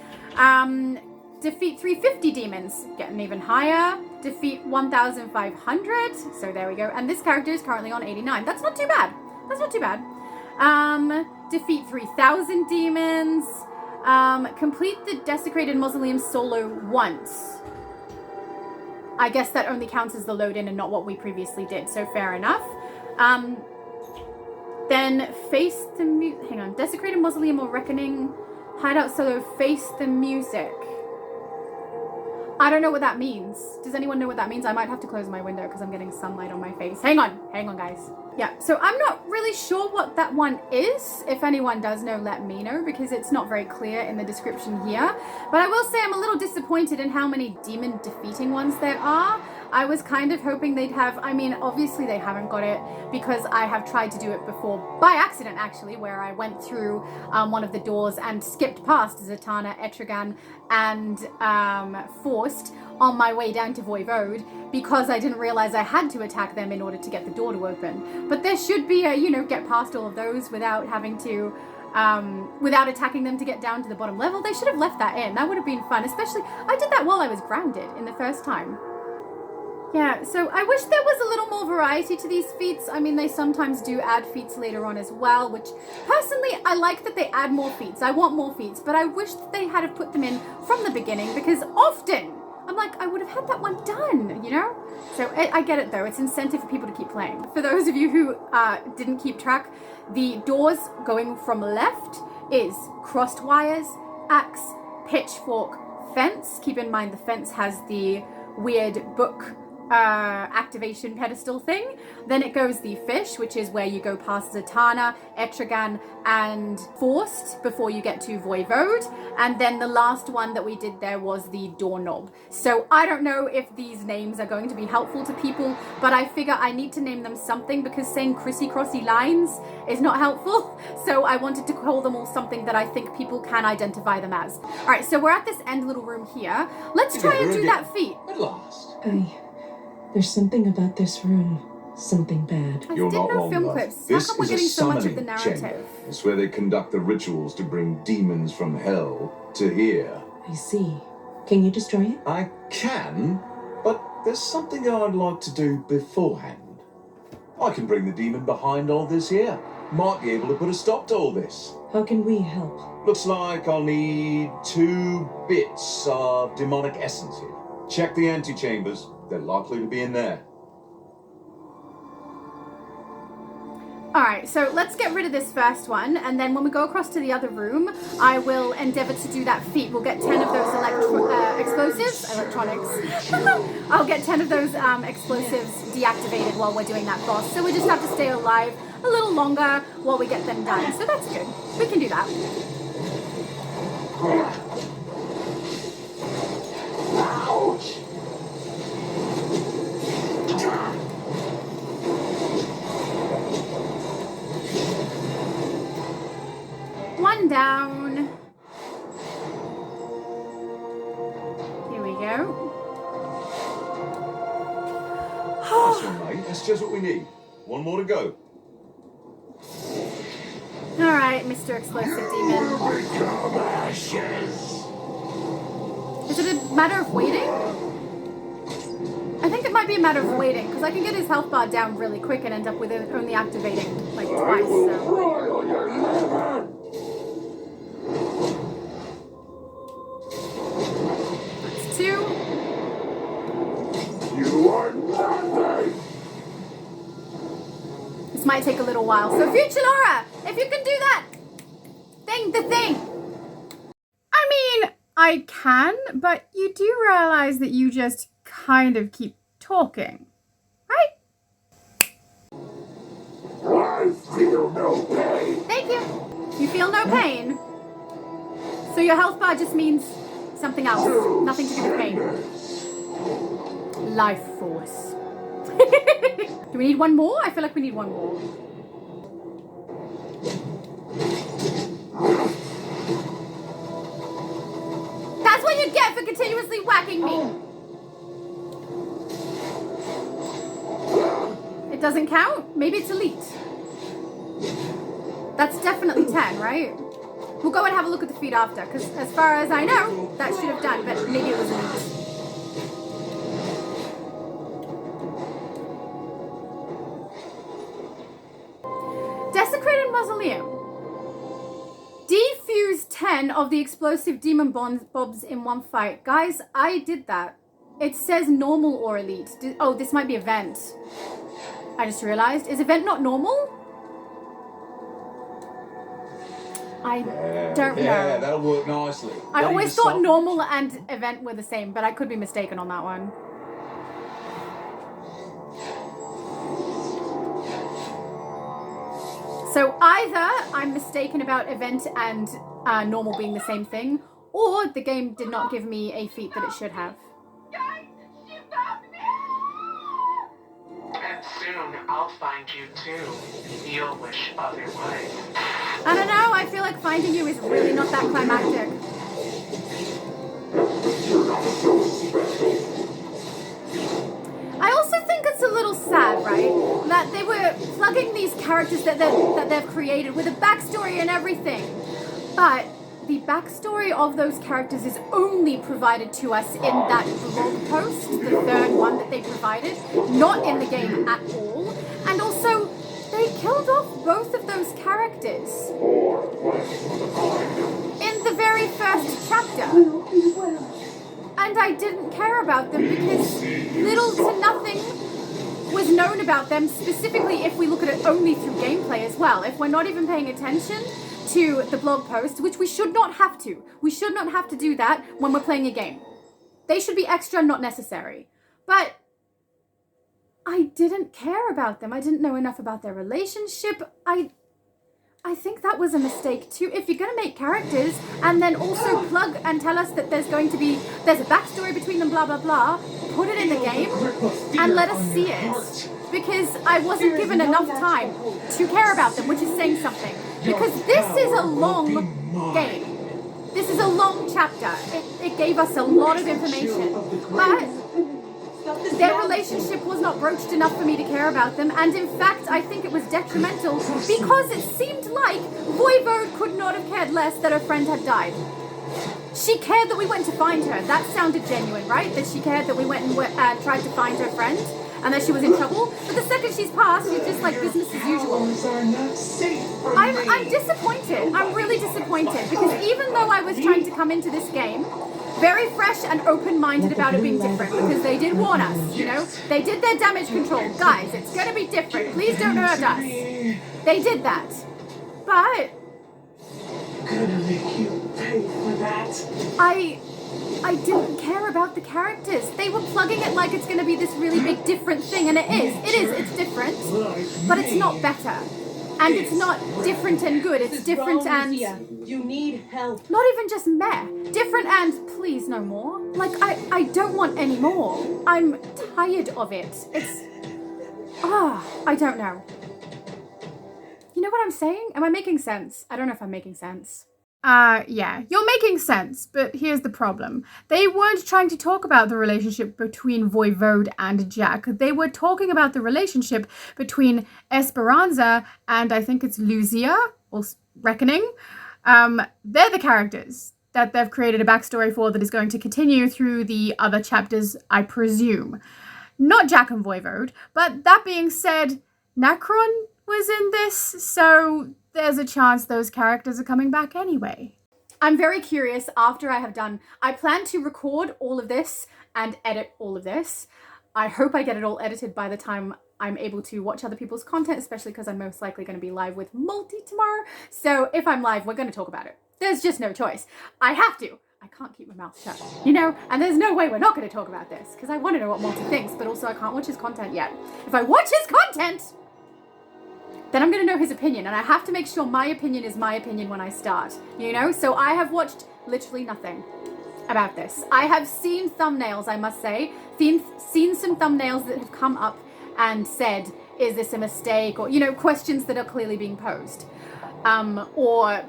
Defeat 350 demons, getting even higher. Defeat 1,500, so there we go. And this character is currently on 89. That's not too bad. That's not too bad. Defeat 3,000 demons. Complete the Desecrated Mausoleum solo once. I guess that only counts as the load-in and not what we previously did, so fair enough. Then face the hang on. Desecrated Mausoleum or Reckoning. Hideout solo, face the music. I don't know what that means. Does anyone know what that means? I might have to close my window because I'm getting sunlight on my face. Hang on, guys. Yeah, so I'm not really sure what that one is. If anyone does know, let me know, because it's not very clear in the description here. But I will say I'm a little disappointed in how many demon defeating ones there are. I was kind of hoping they'd have, I mean, obviously they haven't got it because I have tried to do it before, by accident actually, where I went through one of the doors and skipped past Zatanna, Etrigan, and Forced on my way down to Voivode because I didn't realize I had to attack them in order to get the door to open. But there should be a, you know, get past all of those without having to, without attacking them to get down to the bottom level. They should have left that in. That would have been fun, especially, I did that while I was grounded in the first time. Yeah, so I wish there was a little more variety to these feats. I mean, they sometimes do add feats later on as well, which personally, I like that they add more feats. I want more feats, but I wish that they had have put them in from the beginning, because often I'm like, I would have had that one done, you know? So I get it though. It's incentive for people to keep playing. For those of you who didn't keep track, the doors going from left is crossed wires, axe, pitchfork, fence. Keep in mind the fence has the weird book activation pedestal thing. Then it goes the fish, which is where you go past Zatanna, Etrigan, and Forced before you get to Voivode. And then the last one that we did there was the doorknob. So I don't know if these names are going to be helpful to people, but I figure I need to name them something because saying crissy-crossy lines is not helpful. So I wanted to call them all something that I think people can identify them as. All right, so we're at this end little room here. Let's try and do that feat. At last. There's something about this room. Something bad. I You're did not know wrong, film love. clips. How This come we're is a getting so much of the summoning chamber. narrative? It's where they conduct the rituals to bring demons from hell to here. I see. Can you destroy it? I can, but there's something I'd like to do beforehand. I can bring the demon behind all this here. Might be able to put a stop to all this. How can we help? Looks like I'll need 2 bits of demonic essence here. Check the antechambers. They're likely to be in there. Alright, so let's get rid of this first one, and then when we go across to the other room, I will endeavor to do that feat. We'll get 10 of those electronics. I'll get 10 of those explosives deactivated while we're doing that boss. So we just have to stay alive a little longer while we get them done. So that's good. We can do that. Ouch! One down. Here we go. Nice one, mate. That's just what we need. One more to go. Alright, Mr. Explosive Demon. Is it a matter of waiting? I think it might be a matter of waiting, because I can get his health bar down really quick and end up with it only activating like twice. So. That's 2. You are nothing! This might take a little while. So Future Laura, if you can do that the thing. I mean, I can, but you do realize that you just kind of keep talking, right? I feel no pain. Thank you. You feel no pain. So your health bar just means something else. Nothing to do with pain. Life force. Do we need one more? I feel like we need one more. That's what you get for continuously whacking me. It doesn't count? Maybe it's elite. That's definitely 10, right? We'll go and have a look at the feat after, because as far as I know, that should have done, but maybe it was elite. Desecrated Mausoleum. Defuse 10 of the explosive demon bobs in one fight. Guys, I did that. It says normal or elite. Oh, this might be event. I just realized. Is event not normal? I don't know. Yeah, that'll work nicely. I always thought normal and event were the same, but I could be mistaken on that one. So either I'm mistaken about event and normal being the same thing, or the game did not give me a feat that it should have. Guys, she found me! And soon I'll find you too. You'll wish otherwise. I don't know, I feel like finding you is really not that climactic. I also think it's a little sad, right? That they were plugging these characters that they've created with a backstory and everything. But the backstory of those characters is only provided to us in that blog post, the third one that they provided, not in the game at all. And also, they killed off both of those characters in the very first chapter. And I didn't care about them because little to nothing was known about them, specifically if we look at it only through gameplay as well. If we're not even paying attention to the blog post, which we should not have to. We should not have to do that when we're playing a game. They should be extra, not necessary. But I didn't care about them. I didn't know enough about their relationship. I think that was a mistake too. If you're going to make characters and then also plug and tell us that there's a backstory between them, blah, blah, blah, put it in the game and let us see it. Because I wasn't given enough time to care about them, which is saying something. Because this is a long game. This is a long chapter. It gave us a lot of information. But Their relationship was not broached enough for me to care about them, and in fact, I think it was detrimental because it seemed like Voivode could not have cared less that her friend had died. She cared that we went to find her. That sounded genuine, right? That she cared that we went and tried to find her friend, and that she was in trouble. But the second she's passed, she's just like business as usual. I'm disappointed. I'm really disappointed because even though I was trying to come into this game very fresh and open-minded about it being different, because they did warn us, you know? They did their damage control. Guys, it's gonna be different. Please don't hurt us. They did that. But Gonna make you pay for that. I didn't care about the characters. They were plugging it like it's gonna be this really big different thing, and it is. It's different. But it's not better. And it's not different and good. It's different and... You need help. Not even just meh. Different and please no more. Like, I don't want any more. I'm tired of it. It's... I don't know. You know what I'm saying? Am I making sense? I don't know if I'm making sense. Yeah, you're making sense, but here's the problem. They weren't trying to talk about the relationship between Voivode and Jack. They were talking about the relationship between Esperanza and I think it's Lucia, or Reckoning. They're the characters that they've created a backstory for that is going to continue through the other chapters, I presume. Not Jack and Voivode, but that being said, Necron was in this, so there's a chance those characters are coming back anyway. I'm very curious after I have done... I plan to record all of this and edit all of this. I hope I get it all edited by the time I'm able to watch other people's content, especially because I'm most likely going to be live with Multi tomorrow. So if I'm live, we're going to talk about it. There's just no choice. I have to. I can't keep my mouth shut, you know? And there's no way we're not going to talk about this because I want to know what Multi thinks, but also I can't watch his content yet. If I watch his content, then I'm going to know his opinion, and I have to make sure my opinion is my opinion when I start, you know? So I have watched literally nothing about this. I have seen thumbnails, I must say, seen some thumbnails that have come up and said, is this a mistake? Or, you know, questions that are clearly being posed. Or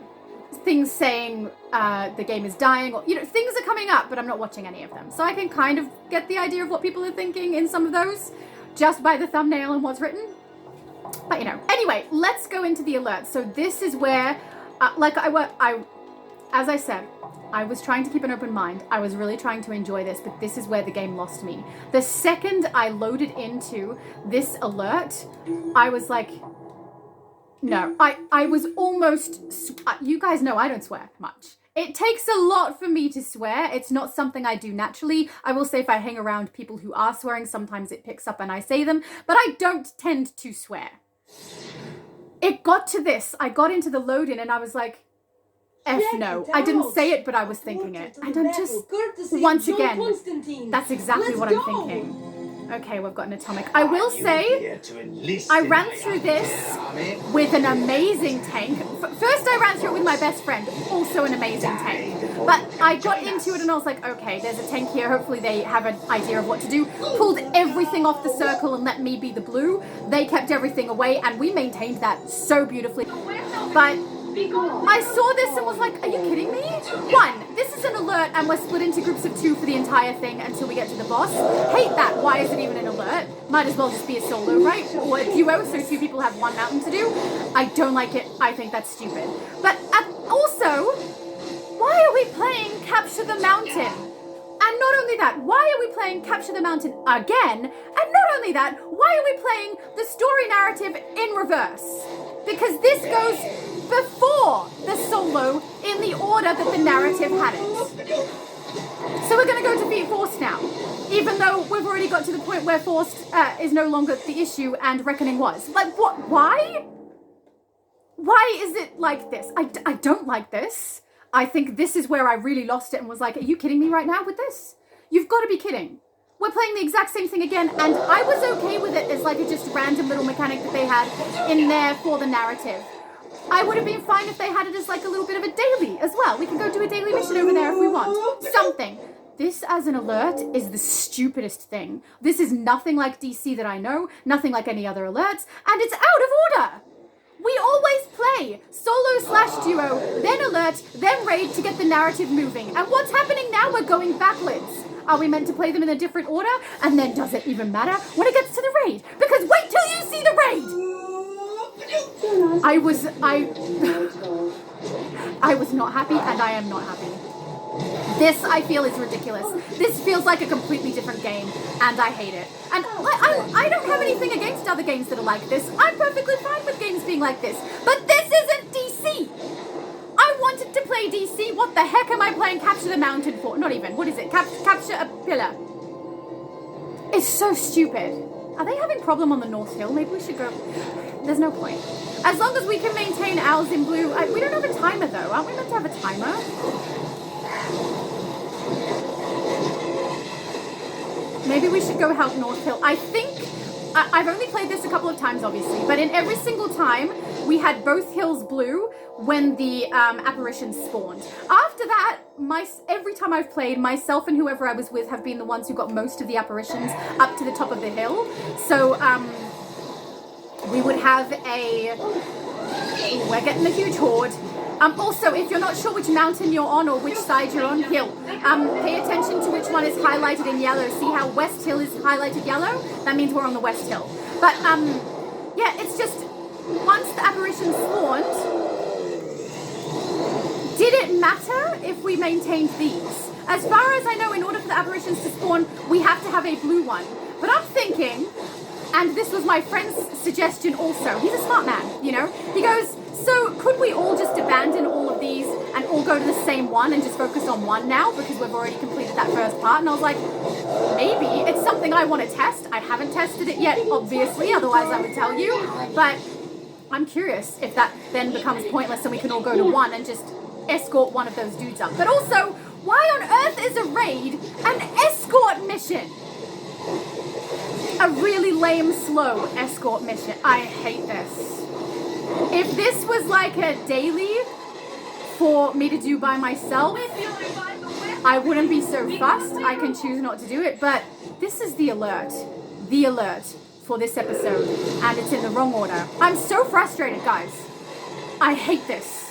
things saying the game is dying, or, you know, things are coming up, but I'm not watching any of them. So I can kind of get the idea of what people are thinking in some of those, just by the thumbnail and what's written. But, you know, anyway, let's go into the alerts. So this is where, as I said, I was trying to keep an open mind. I was really trying to enjoy this, but this is where the game lost me. The second I loaded into this alert, I was like, no, I was almost, you guys know I don't swear much. It takes a lot for me to swear. It's not something I do naturally. I will say if I hang around people who are swearing, sometimes it picks up and I say them, but I don't tend to swear. It got to this. I got into the load-in and I was like, F no. I didn't say it, but I was thinking it. And I'm just, once again, that's exactly what I'm thinking. Okay, we've got an atomic. I will say, I ran through this with an amazing tank. First, I ran through it with my best friend, also an amazing tank. But I got into it and I was like, okay, there's a tank here. Hopefully they have an idea of what to do. Pulled everything off the circle and let me be the blue. They kept everything away and we maintained that so beautifully. But I saw this and was like, are you kidding me? One, this is an alert and we're split into groups of 2 for the entire thing until we get to the boss. Hate that. Why is it even an alert? Might as well just be a solo, right? Or a duo, so 2 people have 1 mountain to do. I don't like it. I think that's stupid. But also, why are we playing Capture the Mountain? And not only that, why are we playing Capture the Mountain again? And not only that, why are we playing the story narrative in reverse? Because this goes before the solo in the order that the narrative had it. So we're going to go defeat Forced now, even though we've already got to the point where Forced is no longer the issue and Reckoning was. Like, what? Why? Why is it like this? I don't like this. I think this is where I really lost it and was like, are you kidding me right now with this? You've got to be kidding. We're playing the exact same thing again, and I was okay with it as like a just random little mechanic that they had in there for the narrative. I would have been fine if they had it as like a little bit of a daily as well. We can go do a daily mission over there if we want. Something. This as an alert is the stupidest thing. This is nothing like DC that I know, nothing like any other alerts, and it's out of order. We always play solo/duo, then alert, then raid to get the narrative moving. And what's happening now? We're going backwards. Are we meant to play them in a different order? And then does it even matter when it gets to the raid? Because wait till you see the raid! I was not happy, and I am not happy. This, I feel, is ridiculous. This feels like a completely different game, and I hate it. And I don't have anything against other games that are like this. I'm perfectly fine with games being like this. But this isn't DC! I wanted to play DC. What the heck am I playing Capture the Mountain for? Not even. What is it? Capture a Pillar. It's so stupid. Are they having problem on the North Hill? Maybe we should go... There's no point. As long as we can maintain ours in blue... we don't have a timer, though. Aren't we meant to have a timer? Maybe we should go help North Hill. I think... I've only played this a couple of times, obviously, but in every single time, we had both hills blue when the apparitions spawned. After that, every time I've played, myself and whoever I was with have been the ones who got most of the apparitions up to the top of the hill. So, we would have we're getting a huge horde. Also, if you're not sure which mountain you're on or which side you're on, hill, pay attention to which one is highlighted in yellow. See how West Hill is highlighted yellow? That means we're on the West Hill. But, yeah, it's just, once the apparition spawned, did it matter if we maintained these? As far as I know, in order for the apparitions to spawn, we have to have a blue one. But I'm thinking, and this was my friend's suggestion also, he's a smart man, you know, he goes, so could we all just abandon all of these and all go to the same one and just focus on one now because we've already completed that first part? And I was like, maybe. It's something I want to test. I haven't tested it yet, obviously, otherwise I would tell you. But I'm curious if that then becomes pointless and we can all go to one and just escort one of those dudes up. But also, why on earth is a raid an escort mission? A really lame, slow escort mission. I hate this. If this was like a daily for me to do by myself, I wouldn't be so fussed. I can choose not to do it, but this is the alert for this episode, and it's in the wrong order. I'm so frustrated, guys. I hate this.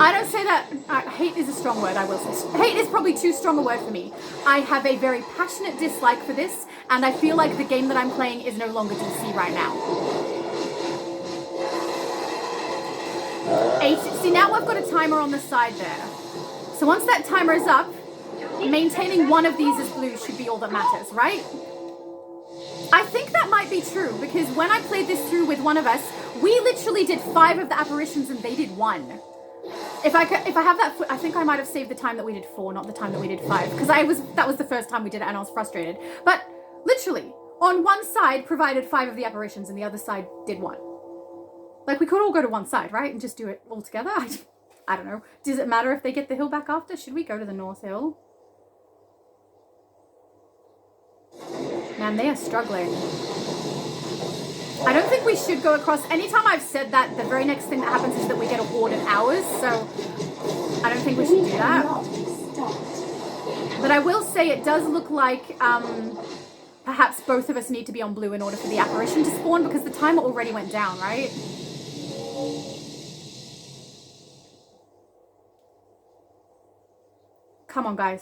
I don't say that, hate is a strong word, I will say. Hate is probably too strong a word for me. I have a very passionate dislike for this, and I feel like the game that I'm playing is no longer DC right now. 8. See, now I've got a timer on the side there. So once that timer is up, maintaining one of these as blue should be all that matters, right? I think that might be true, because when I played this through with one of us, we literally did 5 of the apparitions and they did 1. If I have that, I think I might have saved the time that we did 4, not the time that we did 5, because that was the first time we did it and I was frustrated. But literally, on one side provided 5 of the apparitions and the other side did 1. Like, we could all go to one side, right? And just do it all together? I don't know. Does it matter if they get the hill back after? Should we go to the North Hill? Man, they are struggling. I don't think we should go across. Anytime I've said that, the very next thing that happens is that we get a horde in ours, so I don't think we should do that. But I will say it does look like perhaps both of us need to be on blue in order for the apparition to spawn, because the timer already went down, right? Come on, guys.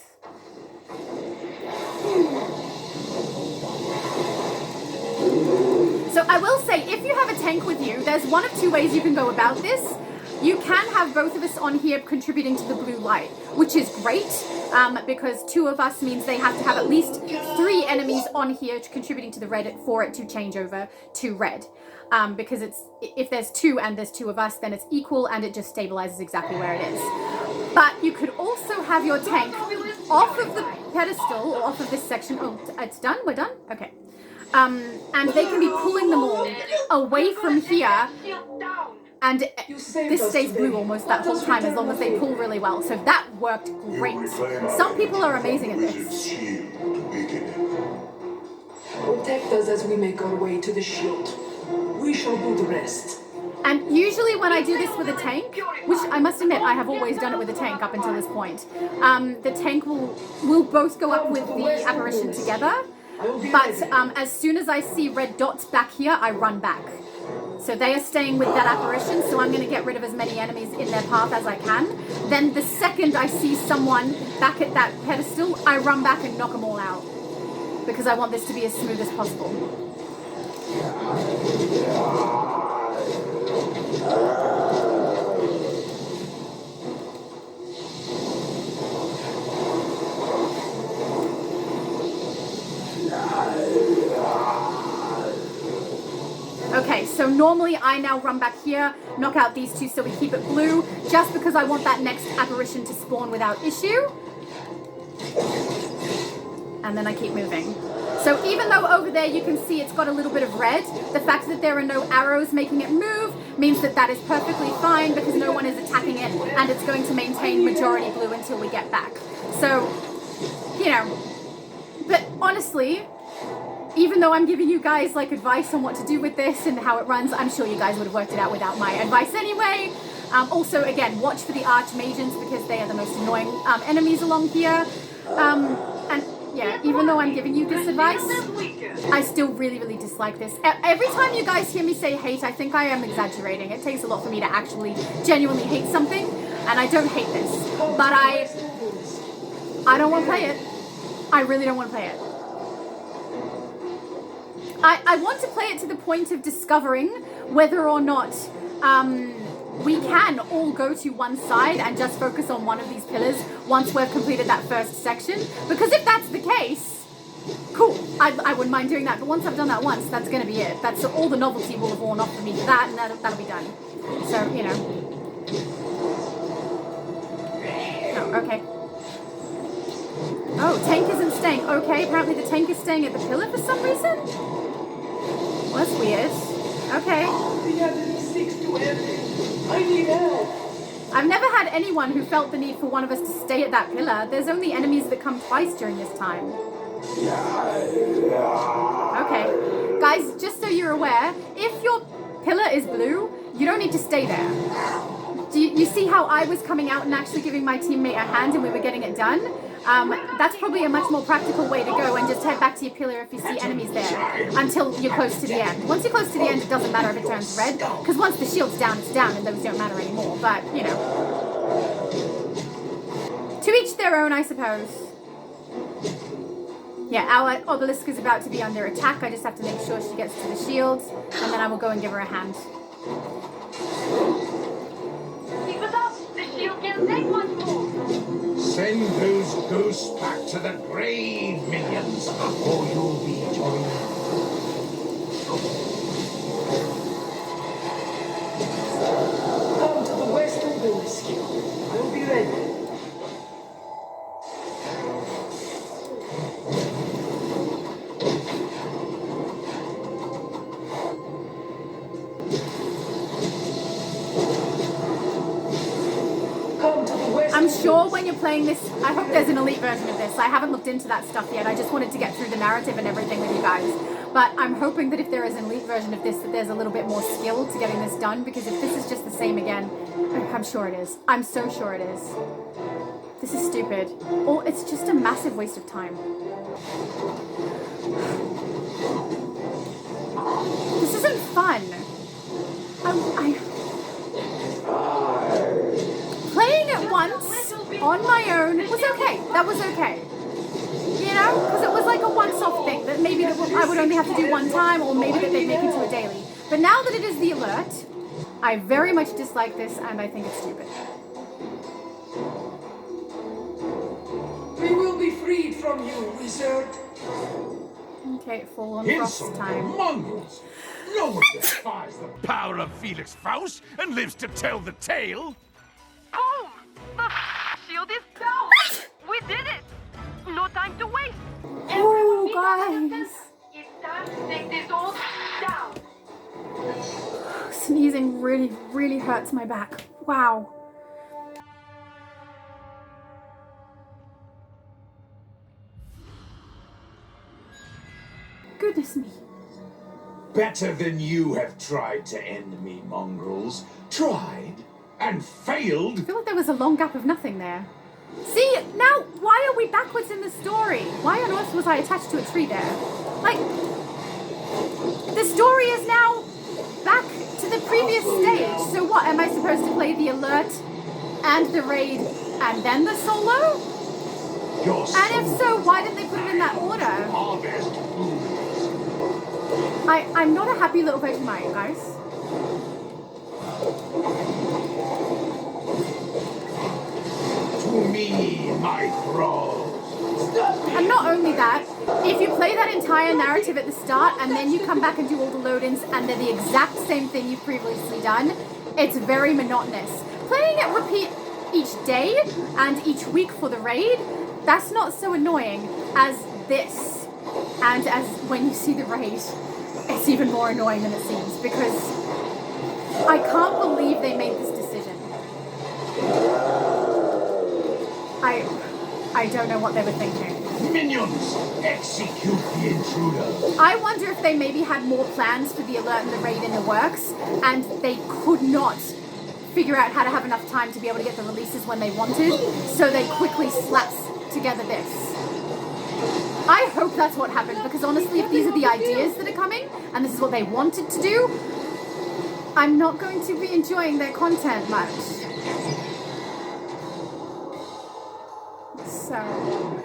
So I will say, if you have a tank with you, there's one of 2 ways you can go about this. You can have both of us on here contributing to the blue light, which is great, because 2 of us means they have to have at least 3 enemies on here contributing to the red for it to change over to red. Because if there's 2 and there's 2 of us, then it's equal and it just stabilizes exactly where it is. But you could also have your tank off of the pedestal, or off of this section. Oh, it's done? We're done? Okay. And they can be pulling them all away from here, and this stays blue almost that whole time as long as they pull really well. So that worked great. Some people are amazing at this. Protect us as we make our way to the shield. We shall do the rest. And usually when I do this with a tank, which I must admit I have always done it with a tank up until this point, the tank will both go up with the apparition together. But as soon as I see red dots back here, I run back. So they are staying with that apparition, so I'm going to get rid of as many enemies in their path as I can. Then the second I see someone back at that pedestal, I run back and knock them all out. Because I want this to be as smooth as possible. Okay, so normally I now run back here, knock out these two so we keep it blue, just because I want that next apparition to spawn without issue. And then I keep moving. So even though over there you can see it's got a little bit of red, the fact that there are no arrows making it move means that that is perfectly fine because no one is attacking it and it's going to maintain majority blue until we get back. So, you know, but honestly, even though I'm giving you guys like advice on what to do with this and how it runs, I'm sure you guys would have worked it out without my advice anyway. Also, again, watch for the archmagians because they are the most annoying enemies along here. And yeah, even though I'm giving you this advice, I still really, really dislike this. Every time you guys hear me say hate, I think I am exaggerating. It takes a lot for me to actually genuinely hate something, and I don't hate this. But I don't want to play it. I really don't want to play it. I want to play it to the point of discovering whether or not we can all go to one side and just focus on one of these pillars once we've completed that first section. Because if that's the case, cool, I wouldn't mind doing that. But once I've done that once, that's going to be it. That's all the novelty will have worn off for me for that, and that'll be done. So, you know. Oh, okay. Oh, tank isn't staying. Okay, apparently the tank is staying at the pillar for some reason. Well, that's weird. Okay. The enemy seeks to end me. I need help. I've never had anyone who felt the need for one of us to stay at that pillar. There's only enemies that come twice during this time. Okay. Guys, just so you're aware, if your pillar is blue, you don't need to stay there. Do you see how I was coming out and actually giving my teammate a hand and we were getting it done? That's probably a much more practical way to go and just head back to your pillar if you see enemies there until you're close to the end. Once you're close to the end, it doesn't matter if it turns red, because once the shield's down, it's down and those don't matter anymore. But, you know. To each their own, I suppose. Yeah, our obelisk is about to be under attack. I just have to make sure she gets to the shields, and then I will go and give her a hand. Keep it up! The shield can take much more! Send those ghosts back to the grave, minions, or you'll be joined. Come to the western obelisk. I'll be ready. I'm sure when you're playing this, I hope there's an elite version of this. I haven't looked into that stuff yet. I just wanted to get through the narrative and everything with you guys. But I'm hoping that if there is an elite version of this, that there's a little bit more skill to getting this done, because if this is just the same again, I'm sure it is. I'm so sure it is. This is stupid. Or it's just a massive waste of time. This isn't fun. Playing it once on my own was okay. That was okay. You know, because it was like a once-off thing that maybe I would only have to do one time, or maybe that they'd make into a daily. But now that it is the alert, I very much dislike this, and I think it's stupid. We will be freed from you, wizard. Okay, full on frost time. Mongrels! No one defies the power of Felix Faust and lives to tell the tale. Boom! The shield is down! We did it! No time to waste! Oh, guys. It's time to take this all down! Sneezing really, really hurts my back. Wow. Goodness me. Better than you have tried to end me, mongrels. Tried and failed. I feel like there was a long gap of nothing there. See, now, why are we backwards in the story? Why on earth was I attached to a tree there? Like, the story is now back to the previous stage. So what, am I supposed to play the alert and the raid and then the solo? And if so, why didn't they put it in that order? I'm not a happy little Vegemite, guys. To me, my thralls. And not only that, if you play that entire narrative at the start and then you come back and do all the load-ins and they're the exact same thing you've previously done, it's very monotonous. Playing it repeat each day and each week for the raid, that's not so annoying as this. And as when you see the raid, it's even more annoying than it seems, because I can't believe they made this decision. I don't know what they were thinking. Minions, execute the intruder. I wonder if they maybe had more plans for the alert and the raid in the works, and they could not figure out how to have enough time to be able to get the releases when they wanted, so they quickly slapped together this. I hope that's what happened, because honestly, if these are the ideas that are coming, and this is what they wanted to do, I'm not going to be enjoying their content much. So...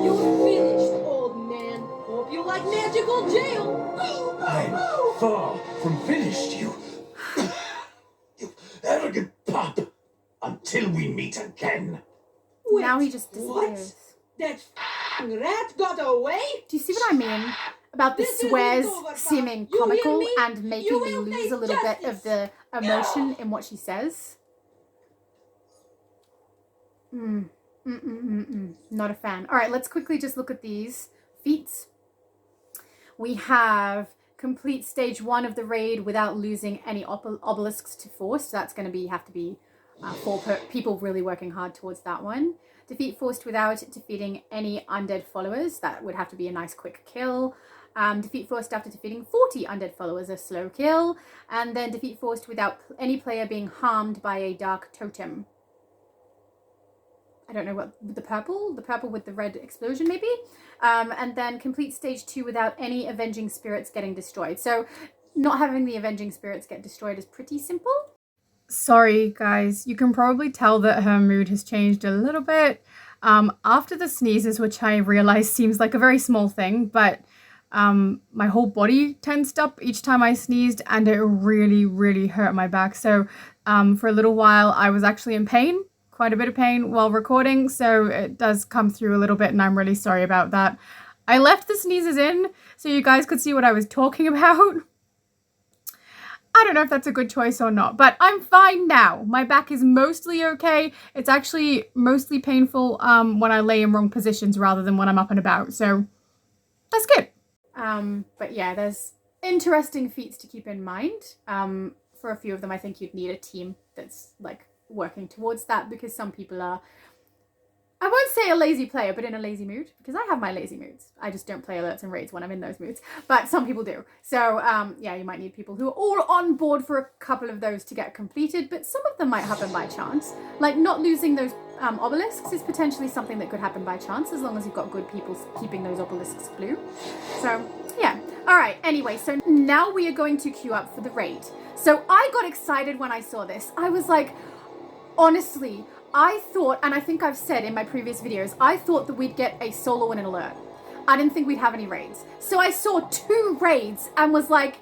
You're finished, old man. Hope you like magical jail. I'm far from finished, you arrogant pup. Until we meet again. Wait, now he just disappears. What? That rat got away? Do you see what I mean? About the swears seeming comical and making me lose a little bit of the emotion in what she says. Not a fan. All right, let's quickly just look at these feats. We have complete stage 1 of the raid without losing any obelisks to force. So that's going to have to be 4 people really working hard towards that one. Defeat forced without defeating any undead followers. That would have to be a nice quick kill. Defeat forced after defeating 40 undead followers, a slow kill. And then defeat forced without any player being harmed by a dark totem. I don't know what, the purple with the red explosion maybe. And then complete stage 2 without any avenging spirits getting destroyed. So not having the avenging spirits get destroyed is pretty simple. Sorry guys, you can probably tell that her mood has changed a little bit after the sneezes, which I realize seems like a very small thing, but my whole body tensed up each time I sneezed and it really hurt my back. So for a little while I was actually in pain. Quite a bit of pain while recording, so it does come through a little bit and I'm really sorry about that. I left the sneezes in so you guys could see what I was talking about. I don't know if that's a good choice or not, but I'm fine now. My back is mostly okay. It's actually mostly painful when I lay in wrong positions rather than when I'm up and about, so that's good. But yeah, there's interesting feats to keep in mind. For a few of them, I think you'd need a team that's like working towards that, because some people are, I won't say a lazy player, but in a lazy mood, because I have my lazy moods. I just don't play alerts and raids when I'm in those moods, but some people do. So yeah, you might need people who are all on board for a couple of those to get completed, but some of them might happen by chance. Like not losing those obelisks is potentially something that could happen by chance, as long as you've got good people keeping those obelisks blue. So yeah, all right, anyway, so now we are going to queue up for the raid. So I got excited when I saw this. I was like, honestly, I thought, and I think I've said in my previous videos, I thought that we'd get a solo and an alert. I didn't think we'd have any raids. So I saw 2 raids and was like,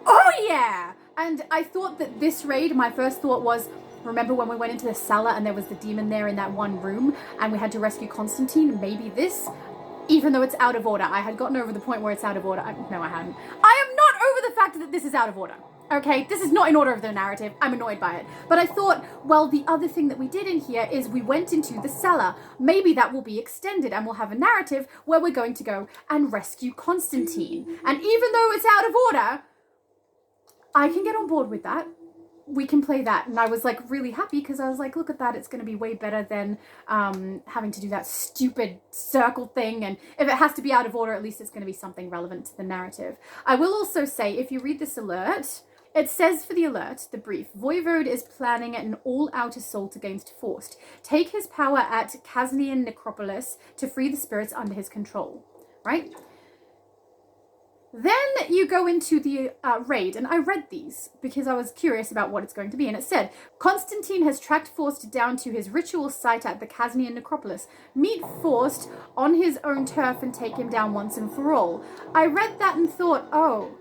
oh yeah! And I thought that this raid, my first thought was, remember when we went into the cellar and there was the demon there in that one room and we had to rescue Constantine? Maybe this? Even though it's out of order. I had gotten over the point where it's out of order. No, I hadn't. I am not over the fact that this is out of order. Okay, this is not in order of the narrative. I'm annoyed by it. But I thought, well, the other thing that we did in here is we went into the cellar. Maybe that will be extended and we'll have a narrative where we're going to go and rescue Constantine. And even though it's out of order, I can get on board with that. We can play that. And I was like really happy because I was like, look at that. It's going to be way better than having to do that stupid circle thing. And if it has to be out of order, at least it's going to be something relevant to the narrative. I will also say, if you read this alert, it says for the alert, the brief, Voivode is planning an all-out assault against Forced. Take his power at Kaznian Necropolis to free the spirits under his control. Right? Then you go into the raid, and I read these because I was curious about what it's going to be, and it said, Constantine has tracked Faust down to his ritual site at the Kaznian Necropolis. Meet Faust on his own turf and take him down once and for all. I read that and thought, oh,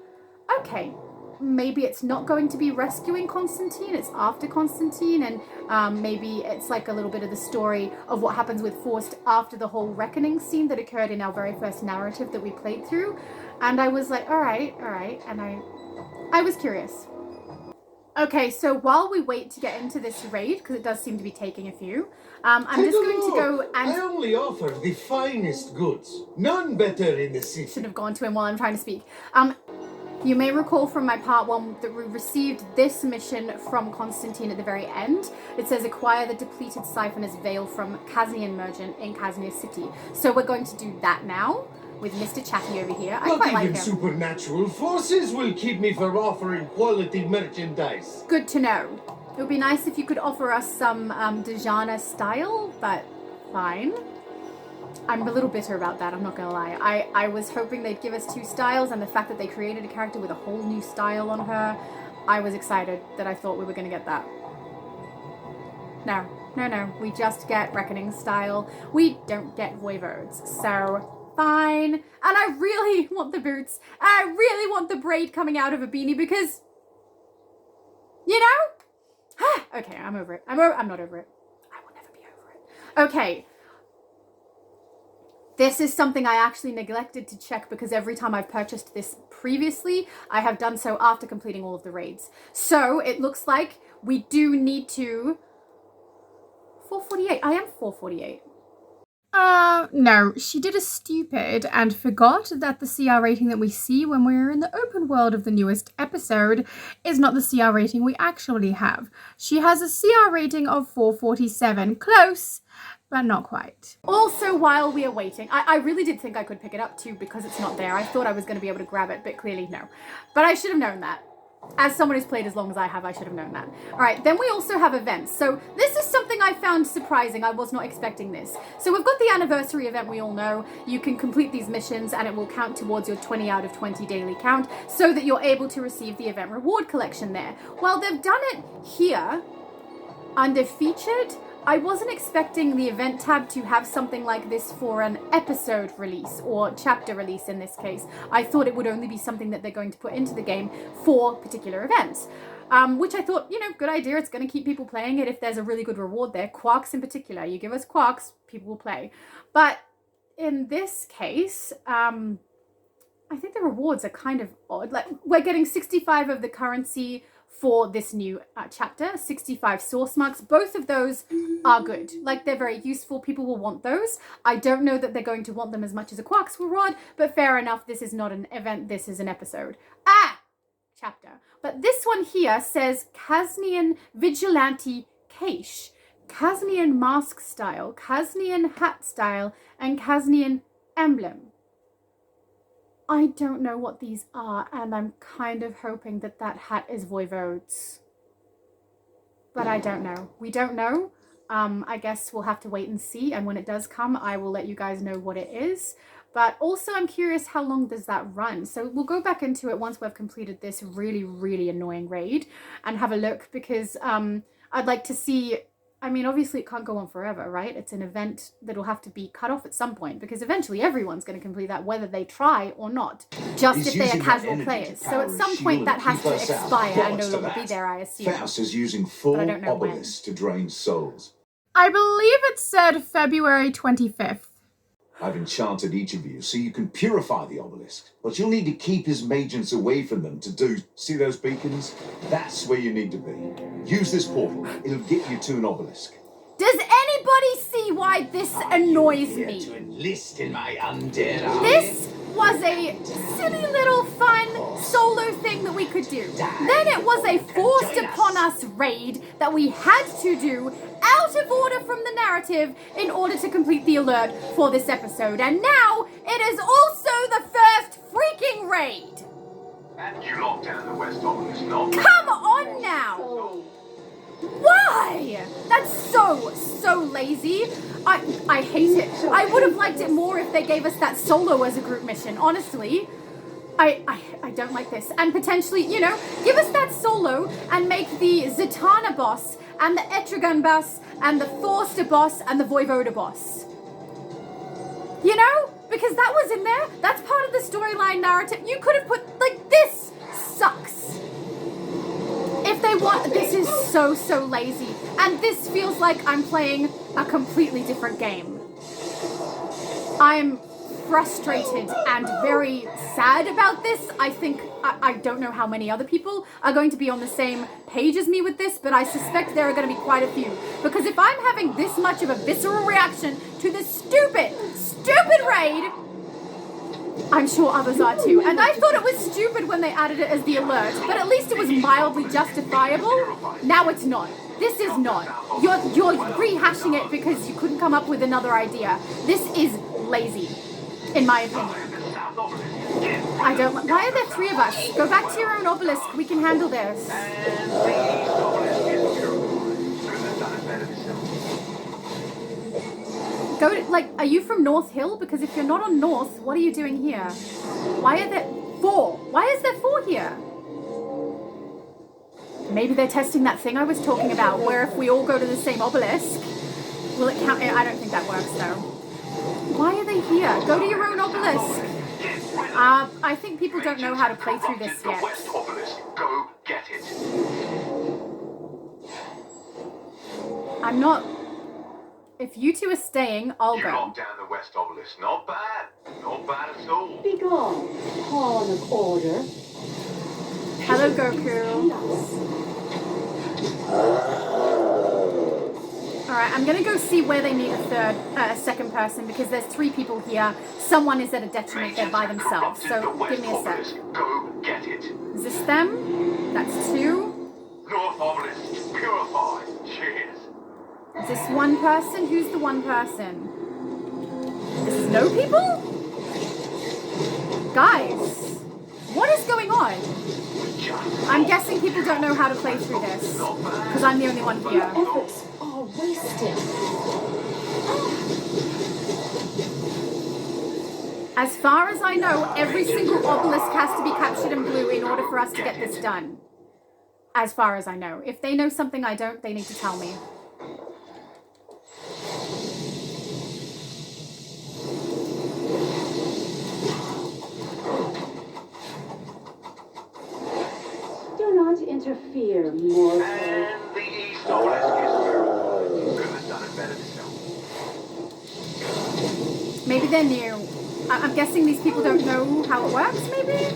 okay, maybe it's not going to be rescuing Constantine, it's after Constantine, and maybe it's like a little bit of the story of what happens with Faust after the whole reckoning scene that occurred in our very first narrative that we played through. And I was like, all right, and I was curious. Okay, so while we wait to get into this raid, because it does seem to be taking a few, I'm just going to go and... I only offer the finest goods. None better in the city. Should have gone to him while I'm trying to speak. You may recall from my part 1 that we received this mission from Constantine at the very end. It says, acquire the depleted Siphoner's veil from Kaznian merchant in Kaznia City. So we're going to do that now with Mr. Chatty over here. I quite like him. Supernatural forces will keep me from offering quality merchandise. Good to know. It would be nice if you could offer us some Dejana style, but fine. I'm a little bitter about that, I'm not gonna lie. I was hoping they'd give us 2 styles, and the fact that they created a character with a whole new style on her, I was excited that I thought we were gonna get that. No, we just get Reckoning style. We don't get Voivodes, so fine. And I really want the boots. I really want the braid coming out of a beanie because, you know? Okay, I'm over it. I'm not over it. I will never be over it. Okay. This is something I actually neglected to check because every time I've purchased this previously, I have done so after completing all of the raids. So it looks like we do need to... 448. I am 448. No, she did a stupid and forgot that the CR rating that we see when we're in the open world of the newest episode is not the CR rating we actually have. She has a CR rating of 447. Close, but not quite. Also, while we are waiting, I really did think I could pick it up too because it's not there. I thought I was going to be able to grab it, but clearly no. But I should have known that. As someone who's played as long as I have, I should have known that. All right, then we also have events. So this is something I found surprising. I was not expecting this. So we've got the anniversary event we all know. You can complete these missions and it will count towards your 20 out of 20 daily count so that you're able to receive the event reward collection there. Well, they've done it here under featured. I wasn't expecting the event tab to have something like this for an episode release or chapter release in this case. I thought it would only be something that they're going to put into the game for particular events. Which I thought, you know, good idea. It's going to keep people playing it if there's a really good reward there. Quarks in particular. You give us quarks, people will play. But in this case, I think the rewards are kind of odd. Like, we're getting 65 of the currency for this new chapter, 65 source marks. Both of those are good. Like, they're very useful. People will want those. I don't know that they're going to want them as much as a Quarks reward, but fair enough. This is not an event. This is an episode. Chapter. But this one here says Kaznian Vigilante Cache, Kaznian Mask Style, Kaznian Hat Style, and Kaznian Emblem. I don't know what these are, and I'm kind of hoping that that hat is Voivode's. But I don't know. We don't know. I guess we'll have to wait and see, and when it does come, I will let you guys know what it is. But also, I'm curious, how long does that run? So we'll go back into it once we've completed this really, really annoying raid and have a look, because I'd like to see... I mean, obviously it can't go on forever, right? It's an event that'll have to be cut off at some point because eventually everyone's going to complete that whether they try or not, just if they are casual players. So at some point that has to expire and no longer be there, I assume. Faust is using full obelisks to drain souls. I believe it said February 25th. I've enchanted each of you so you can purify the obelisk, but you'll need to keep his magians away from them to do. See those beacons? That's where you need to be. Use this portal. It'll get you to an obelisk. Does anybody see why this annoys me? To enlist in my undead army. This was a silly little fun solo thing that we could do. Then it was a forced upon us raid that we had to do out of order from the narrative in order to complete the alert for this episode. And now it is also the first freaking raid. And you locked down the West Obelisk, not? Come on now. Why? That's so lazy. I hate it. I would have liked it more if they gave us that solo as a group mission, honestly. I don't like this. And potentially, you know, give us that solo and make the Zatanna boss and the Etrigan boss and the Forster boss and the Voivode boss. You know? Because that was in there. That's part of the storyline narrative. You could have put, like, this sucks. If they want, this is so lazy. And this feels like I'm playing a completely different game. I'm frustrated and very sad about this. I think, I don't know how many other people are going to be on the same page as me with this, but I suspect there are going to be quite a few. Because if I'm having this much of a visceral reaction to this stupid raid, I'm sure others are too. And I thought it was stupid when they added it as the alert, but at least it was mildly justifiable. Now it's not. This is not. You're rehashing it because you couldn't come up with another idea. This is lazy, in my opinion. I don't. Why are there 3 of us? Go back to your own obelisk. We can handle this. Go to, like, are you from North Hill? Because if you're not on North, what are you doing here? Why are there 4? Why is there 4 here? Maybe they're testing that thing I was talking about, where if we all go to the same obelisk, will it count? I don't think that works, though. Why are they here? Go to your own obelisk. I think people don't know how to play through this yet. Go get it. I'm not... If you two are staying, I'll go. You locked down the West Obelisk. Not bad. Not bad at all. Be gone, pawn of order. Hello, Goku. Alright, I'm gonna go see where they need a second person, because there's 3 people here. Someone is at a detriment, they're by themselves. So, give me a sec. Go get it. Is this them? That's 2. North Obelisk purified. Cheers. Is this one person? Who's the one person? This is no people? Guys, what is going on? I'm guessing people don't know how to play through this, because I'm the only one here. Efforts are wasted. As far as I know, every single obelisk has to be captured in blue in order for us to get this done. As far as I know. If they know something I don't, they need to tell me. Do not interfere, mortal. And the East Obelisk is purified. Couldn't have done it better yourself. Maybe they're new. I'm guessing these people don't know how it works, maybe?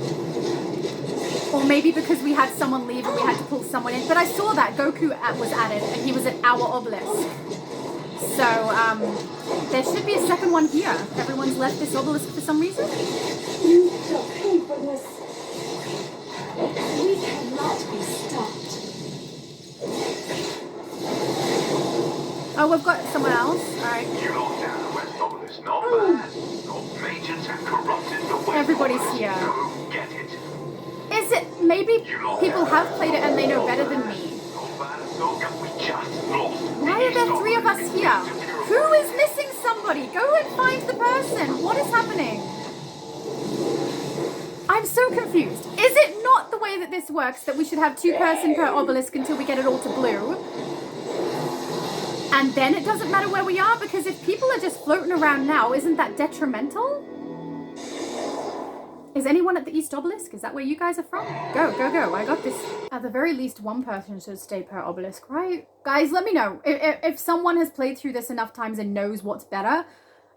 Or maybe because we had someone leave and we had to pull someone in. But I saw that Goku was added and he was at our obelisk. So, there should be a second one here. Everyone's left this obelisk for some reason. You shall pay for this. We cannot be stopped. Oh, we've got someone else. Alright. You locked down the West Obelisk. Not bad. Your mages have corrupted the West Everybody's Obelisk. here. Go get it. Is it, maybe people have played it and they know better than me. Not bad at all. We just lost. Why are there 3 of us here? Who is missing somebody? Go and find the person. What is happening? I'm so confused. Is it not the way that this works, that we should have 2 person per obelisk until we get it all to blue? And then it doesn't matter where we are? Because if people are just floating around now, isn't that detrimental? Is anyone at the East Obelisk? Is that where you guys are from? Go, go, go. I got this. At the very least, 1 person should stay per obelisk, right? Guys, let me know. If someone has played through this enough times and knows what's better,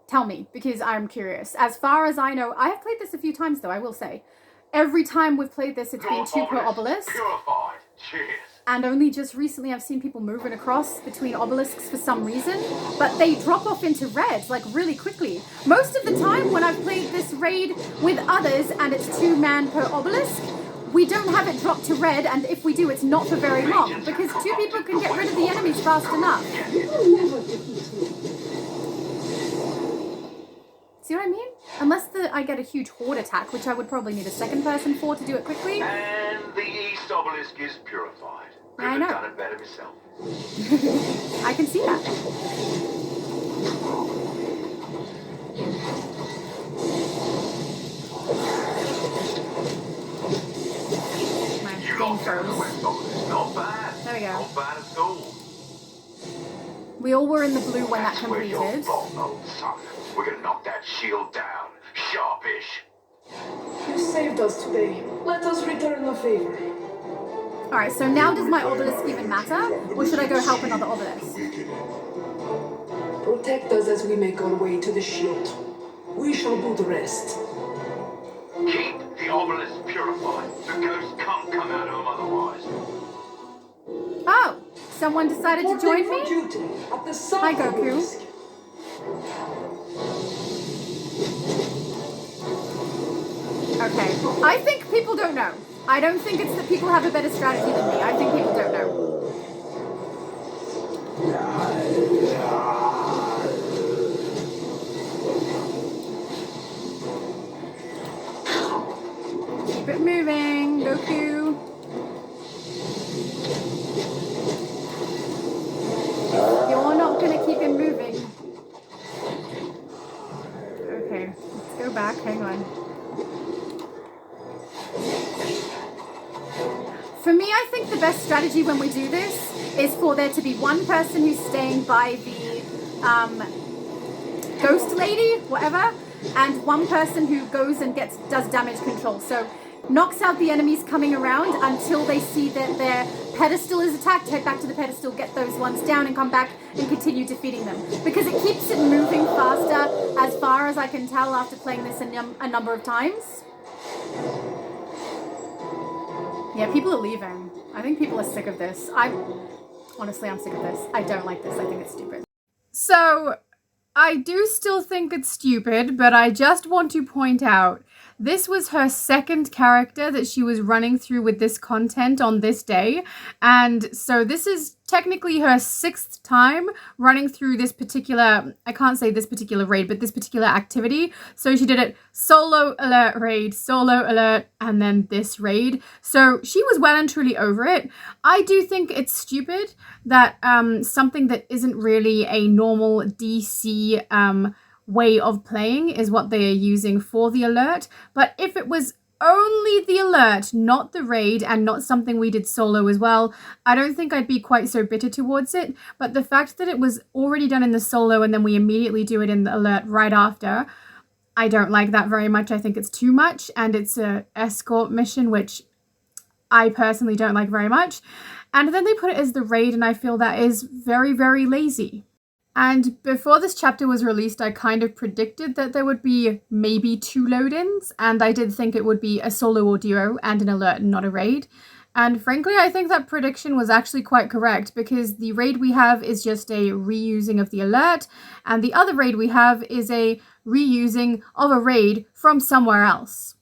tell me, because I'm curious. As far as I know, I have played this a few times though, I will say. Every time we've played this, it's been 2 per obelisk. Purified. Cheers. And only just recently I've seen people moving across between obelisks for some reason, but they drop off into red, like really quickly. Most of the time when I've played this raid with others and it's 2 man per obelisk, we don't have it drop to red, and if we do, it's not for very long, because 2 people can get rid of the enemies fast enough. See what I mean? Unless I get a huge horde attack, which I would probably need a second person for to do it quickly. And the East Obelisk is purified. Could I have know. done it better myself. I can see that. froze. Not bad. There we go. Not bad at all. We all were in the blue when that completed. We're gonna knock that shield down. Sharpish. You saved us today. Let us return the favor. Alright, so now does my obelisk even matter? Or should I go help another obelisk? Protect us as we make our way to the shield. We shall do the rest. Keep the obelisk purified. The ghosts can't come out of them otherwise. Oh! Someone decided to join me? Hi, Goku. Okay, I think people don't know. I don't think it's that people have a better strategy than me. I think people don't know. Keep it moving, Goku. You're not gonna keep him moving. Okay, let's go back. Hang on. For me, I think the best strategy when we do this is for there to be one person who's staying by the ghost lady, whatever, and one person who goes and does damage control. So knocks out the enemies coming around until they see that their pedestal is attacked, head back to the pedestal, get those ones down and come back and continue defeating them. Because it keeps it moving faster, as far as I can tell after playing this a number of times. Yeah, people are leaving. I think people are sick of this. Honestly, I'm sick of this. I don't like this. I think it's stupid. So, I do still think it's stupid, but I just want to point out this was her second character that she was running through with this content on this day. And so this is technically her 6th time running through this particular, I can't say this particular raid, but this particular activity. So she did it solo alert raid, solo alert, and then this raid. So she was well and truly over it. I do think it's stupid that something that isn't really a normal DC way of playing is what they are using for the alert. But if it was only the alert, not the raid, and not something we did solo as well, I don't think I'd be quite so bitter towards it. But the fact that it was already done in the solo and then we immediately do it in the alert right after, I don't like that very much. I think it's too much, and it's a escort mission, which I personally don't like very much. And then they put it as the raid, and I feel that is very, very lazy. And before this chapter was released, I kind of predicted that there would be maybe 2 load-ins, and I did think it would be a solo or duo and an alert and not a raid. And frankly, I think that prediction was actually quite correct, because the raid we have is just a reusing of the alert, and the other raid we have is a reusing of a raid from somewhere else.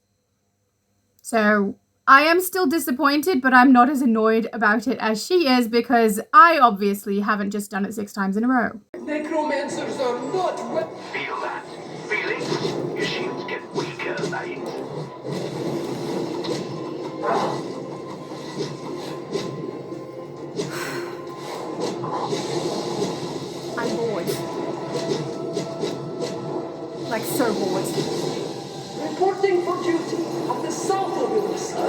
So I am still disappointed, but I'm not as annoyed about it as she is, because I obviously haven't just done it 6 times in a row. Necromancers are not Feel that? Feel it? Your shields get weaker, mate. I'm bored. Like, so bored. reporting for duty at the south obelisk. No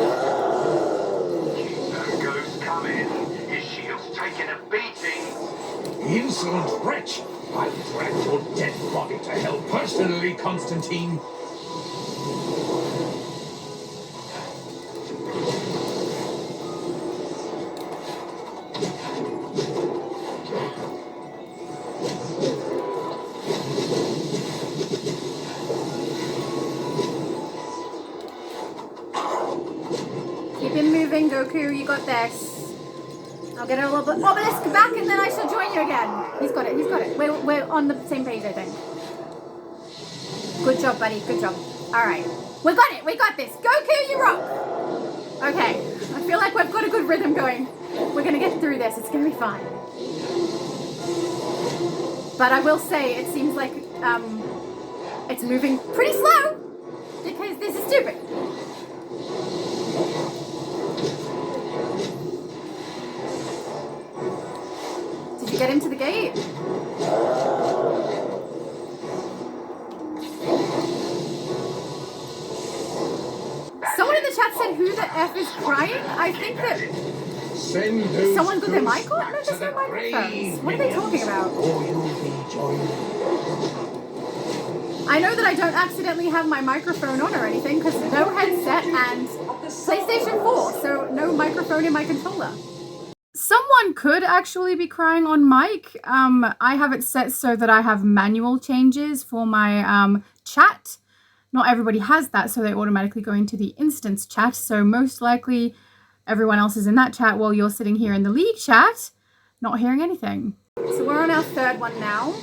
ghosts come in. His shield's taking a beating. Insolent wretch! I'll drag your dead body to hell personally, Constantine. Keep it moving, Goku. You got this. I'll get a little bit obelisk back, and then I shall join you again. He's got it. He's got it. We're on the same page, I think. Good job, buddy. Good job. All right. We got it. We got this. Goku, you rock. Okay. I feel like we've got a good rhythm going. We're going to get through this. It's going to be fine. But I will say, it seems like it's moving pretty slow, because this is stupid. Did you get him to the gate? Someone in the chat said, who the F is crying? I think that Send those someone got their ghosts mic on? back No, to there's the no microphones. grave, What are they talking minions, about? or you'll be joined. I know that I don't accidentally have my microphone on or anything because no headset and PlayStation 4, so no microphone in my controller. Someone could actually be crying on mic. I have it set so that I have manual changes for my chat. Not everybody has that, so they automatically go into the instance chat. So most likely everyone else is in that chat while you're sitting here in the league chat, not hearing anything. So we're on our third one now.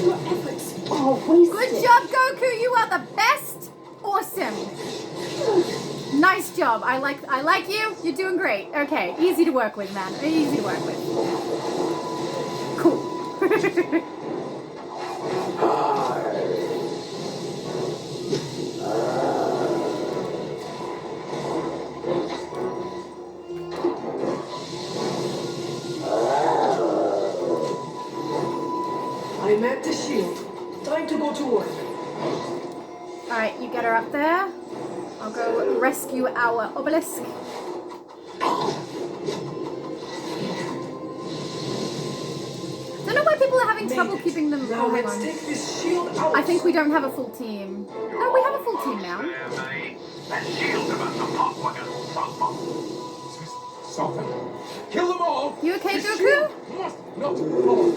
Your efforts are wasted. Good job, Goku. You are the best. Awesome. Nice job. I like you. You're doing great. Okay, easy to work with, man. Easy to work with. Cool. I'm at the shield. Time to go to work. Alright, you get her up there. I'll go rescue our obelisk. Don't know why people are having trouble keeping them. Now Oh, hang let's on. take this shield out. I think we don't have a full team. No, we have a full team now. That shield's about to pop like a sock bomb. Stop them. Kill them all. You okay, This Goku? shield must not fall.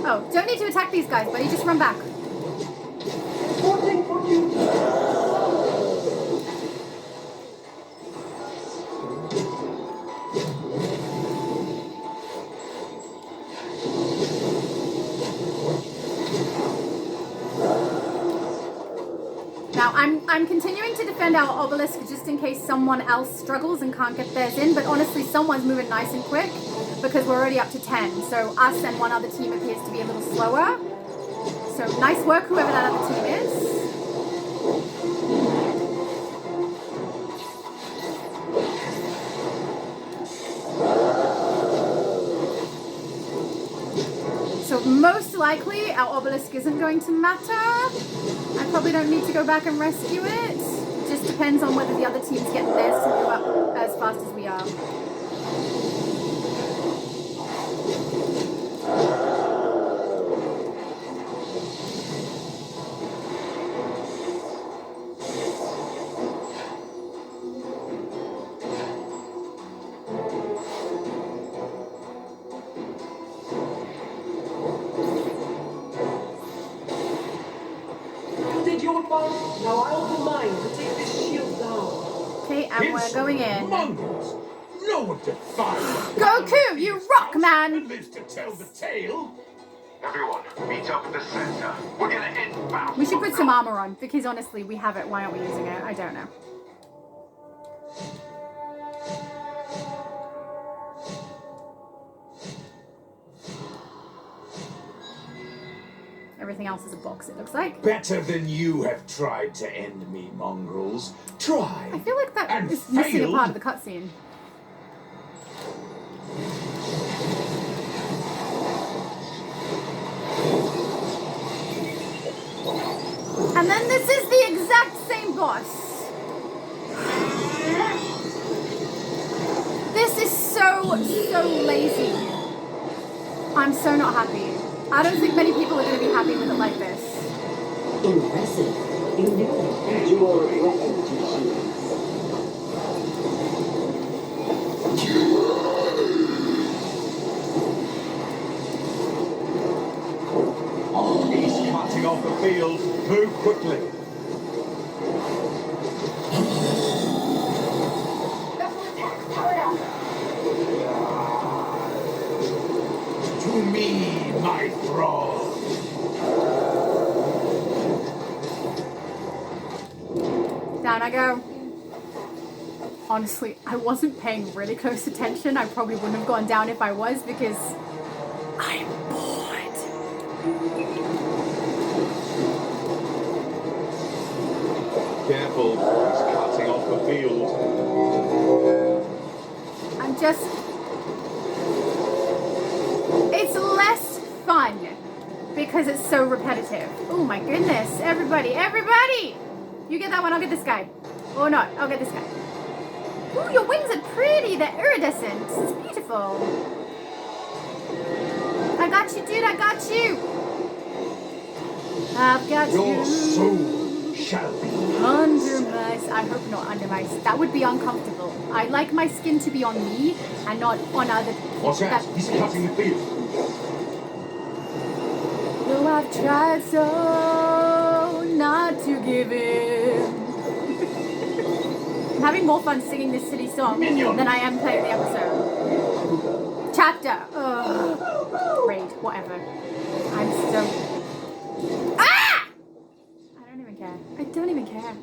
Oh, don't need to attack these guys, buddy. Just run back. Reporting for duty. Now, I'm continuing to defend our obelisk just in case someone else struggles and can't get theirs in, but honestly, someone's moving nice and quick because we're already up to 10. So us and one other team appears to be a little slower. So nice work, whoever that other team is. So most likely our obelisk isn't going to matter. I probably don't need to go back and rescue it. Just depends on whether the other teams get theirs to move up as fast as we are. You did your part. Now I'll do mine to take this shield down. Okay, and we're going in. Mongrels. No one defies Goku, you rock, man! lives to tell the tale. Everyone, meet up at the center. We're gonna inbound. We should put some armor on, because honestly, we have it. Why aren't we using it? I don't know. Everything else is a box, it looks like. Better than you have tried to end me, mongrels. Try. I feel like that and is missing a failed. part of the cutscene. And then this is the exact same boss. This is so lazy. I'm so not happy. I don't think many people are going to be happy with it like this. Impressive. You knew. You are a weapon to shields. He's cutting off the field. Move quickly. To me, my thrall. Down I go. Honestly, I wasn't paying really close attention. I probably wouldn't have gone down if I was because I'm bored. Careful, he's cutting off the field. I'm just it's less fun because it's so repetitive. Oh my goodness, everybody! You get that one, I'll get this guy. Or not, I'll get this guy. Ooh, your wings are pretty, they're iridescent. It's beautiful. I got you, dude, I got you. I've got Your you. soul shall be Under my... I hope not under my... That would be uncomfortable. I like my skin to be on me and not on other people. Watch out, he's cutting the field. Though I've tried so not to give in. I'm having more fun singing this silly song than I am playing the episode. Chapter. Ugh. Raid. Whatever. I'm so... Ah! I don't even care. I don't even care.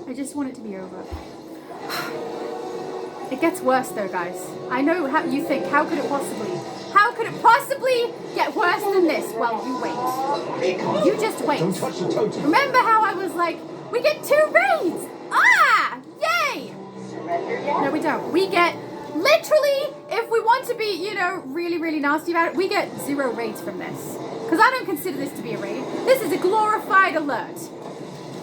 I just want it to be over. It gets worse though, guys. I know how you think. How could it possibly get worse than this? Well, you wait. You just wait. Don't touch the totem. Remember how I was like, we get 2 raids! Ah! Yay! No, we don't. We get, literally, if we want to be, you know, really, really nasty about it, we get 0 raids from this. Because I don't consider this to be a raid. This is a glorified alert.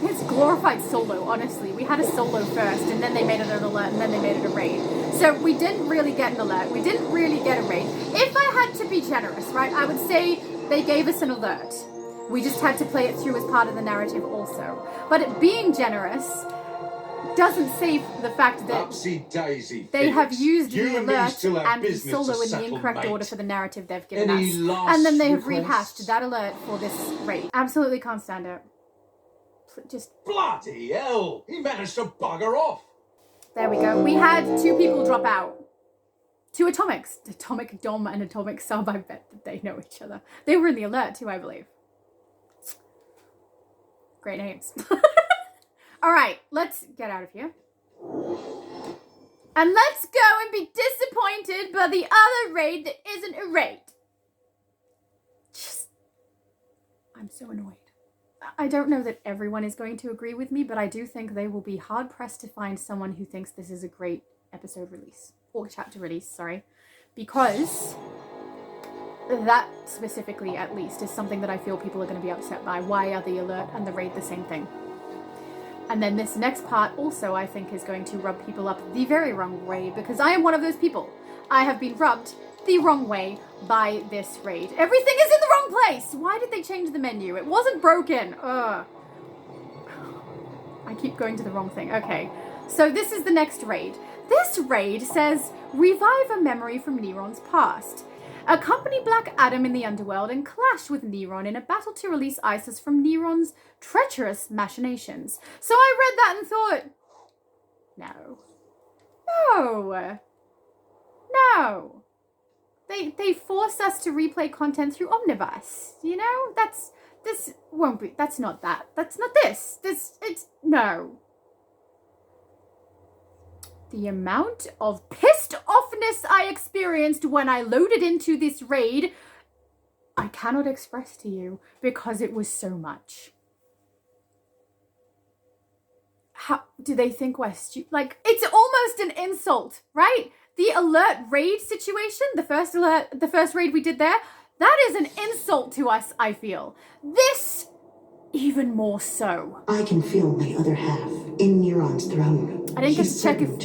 It's glorified solo, honestly. We had a solo first, and then they made it an alert, and then they made it a raid. So we didn't really get an alert. We didn't really get a raid. If I had to be generous, right, I would say they gave us an alert. We just had to play it through as part of the narrative also. But it being generous doesn't save the fact that they have used the alert and the solo in the incorrect order for the narrative they've given us. And then they have rehashed that alert for this raid. Absolutely can't stand it. Just bloody hell! He managed to bugger off. There we go. We had 2 people drop out. 2 atomics. Atomic Dom and Atomic Sub. I bet that they know each other. They were in the alert too, I believe. Great names. Alright, let's get out of here. And let's go and be disappointed by the other raid that isn't a raid. I'm so annoyed. I don't know that everyone is going to agree with me, but I do think they will be hard-pressed to find someone who thinks this is a great episode release. Or chapter release, sorry. Because that specifically, at least, is something that I feel people are going to be upset by. Why are the alert and the raid the same thing? And then this next part also, I think, is going to rub people up the very wrong way, because I am one of those people. I have been rubbed the wrong way by this raid. Everything is in the wrong place! Why did they change the menu? It wasn't broken! Ugh. I keep going to the wrong thing. Okay, so this is the next raid. This raid says, revive a memory from Neron's past. Accompany Black Adam in the Underworld and clash with Neron in a battle to release Isis from Neron's treacherous machinations. So I read that and thought, no. They force us to replay content through Omnibus. You know, that's not this. No. The amount of pissed offness I experienced when I loaded into this raid, I cannot express to you because it was so much. How do they think we're stupid? Like, it's almost an insult, right? The alert raid situation, the first raid we did there, that is an insult to us, I feel. This, even more so. I can feel my other half in Neron's throne room. I didn't get to check if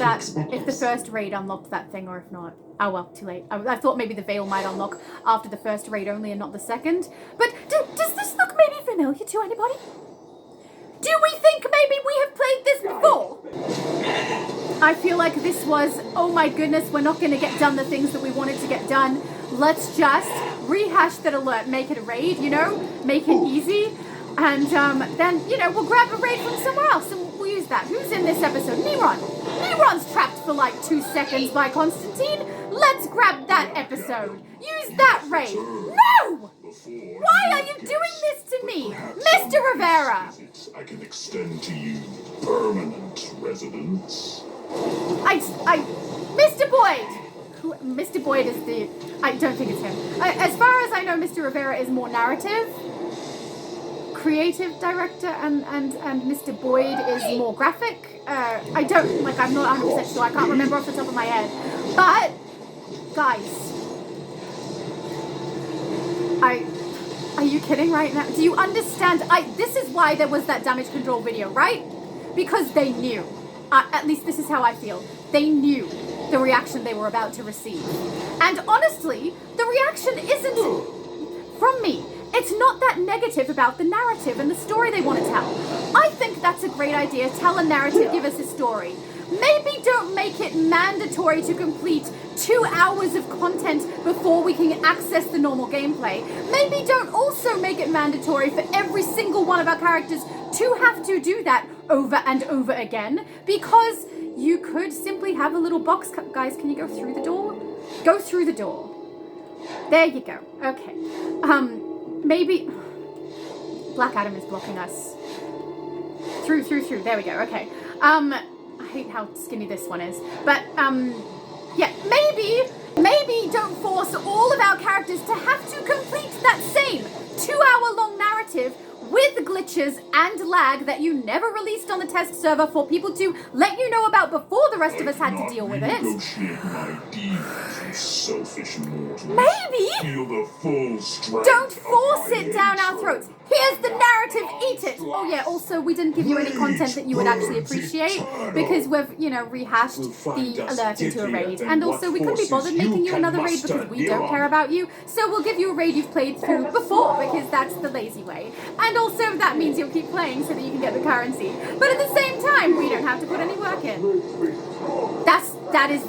the first raid unlocked that thing or if not. Oh well, too late. I thought maybe the veil might unlock after the first raid only and not the second. But does this look maybe familiar to anybody? Do we think maybe we have played this before? I feel like this was, oh my goodness, we're not going to get done the things that we wanted to get done. Let's just rehash that alert, make it a raid, you know, make it easy. And then, you know, we'll grab a raid from somewhere else and we'll use that. Who's in this episode? Neron. Neron's trapped for like 2 seconds by Constantine. Let's grab that episode. Use that raid. No! Why are you doing this to me? Mr. Rivera! I can extend to you permanent residence. Mr. Boyd! Mr. Boyd is the... I don't think it's him. As far as I know, Mr. Rivera is more narrative, creative director, and Mr. Boyd is more graphic. I'm not 100% sure. I can't remember off the top of my head. But, guys, Are you kidding right now? Do you understand? This is why there was that damage control video, right? Because they knew. At least this is how I feel. They knew the reaction they were about to receive. And honestly, the reaction isn't from me. It's not that negative about the narrative and the story they want to tell. I think that's a great idea. Tell a narrative, give us a story. Maybe don't make it mandatory to complete 2 hours of content before we can access the normal gameplay. Maybe don't also make it mandatory for every single one of our characters to have to do that over and over again, because you could simply have a little box. Guys, can you go through the door? Go through the door. There you go. Okay. Maybe Black Adam is blocking us. Through. There we go. Okay. I hate how skinny this one is. But, yeah, maybe don't force all of our characters to have to complete that same 2-hour-long narrative with glitches and lag that you never released on the test server for people to let you know about before the rest of us had to deal with it. My demons, you selfish mortals. Maybe feel the full strength. Don't force it down our throats. Here's the narrative, eat it. Oh yeah, also we didn't give you any content that you would actually appreciate because we've, rehashed the alert into a raid. And also we couldn't be bothered making you another raid because we don't care about you. So we'll give you a raid you've played through before because that's the lazy way. And also that means you'll keep playing so that you can get the currency. But at the same time, we don't have to put any work in. That is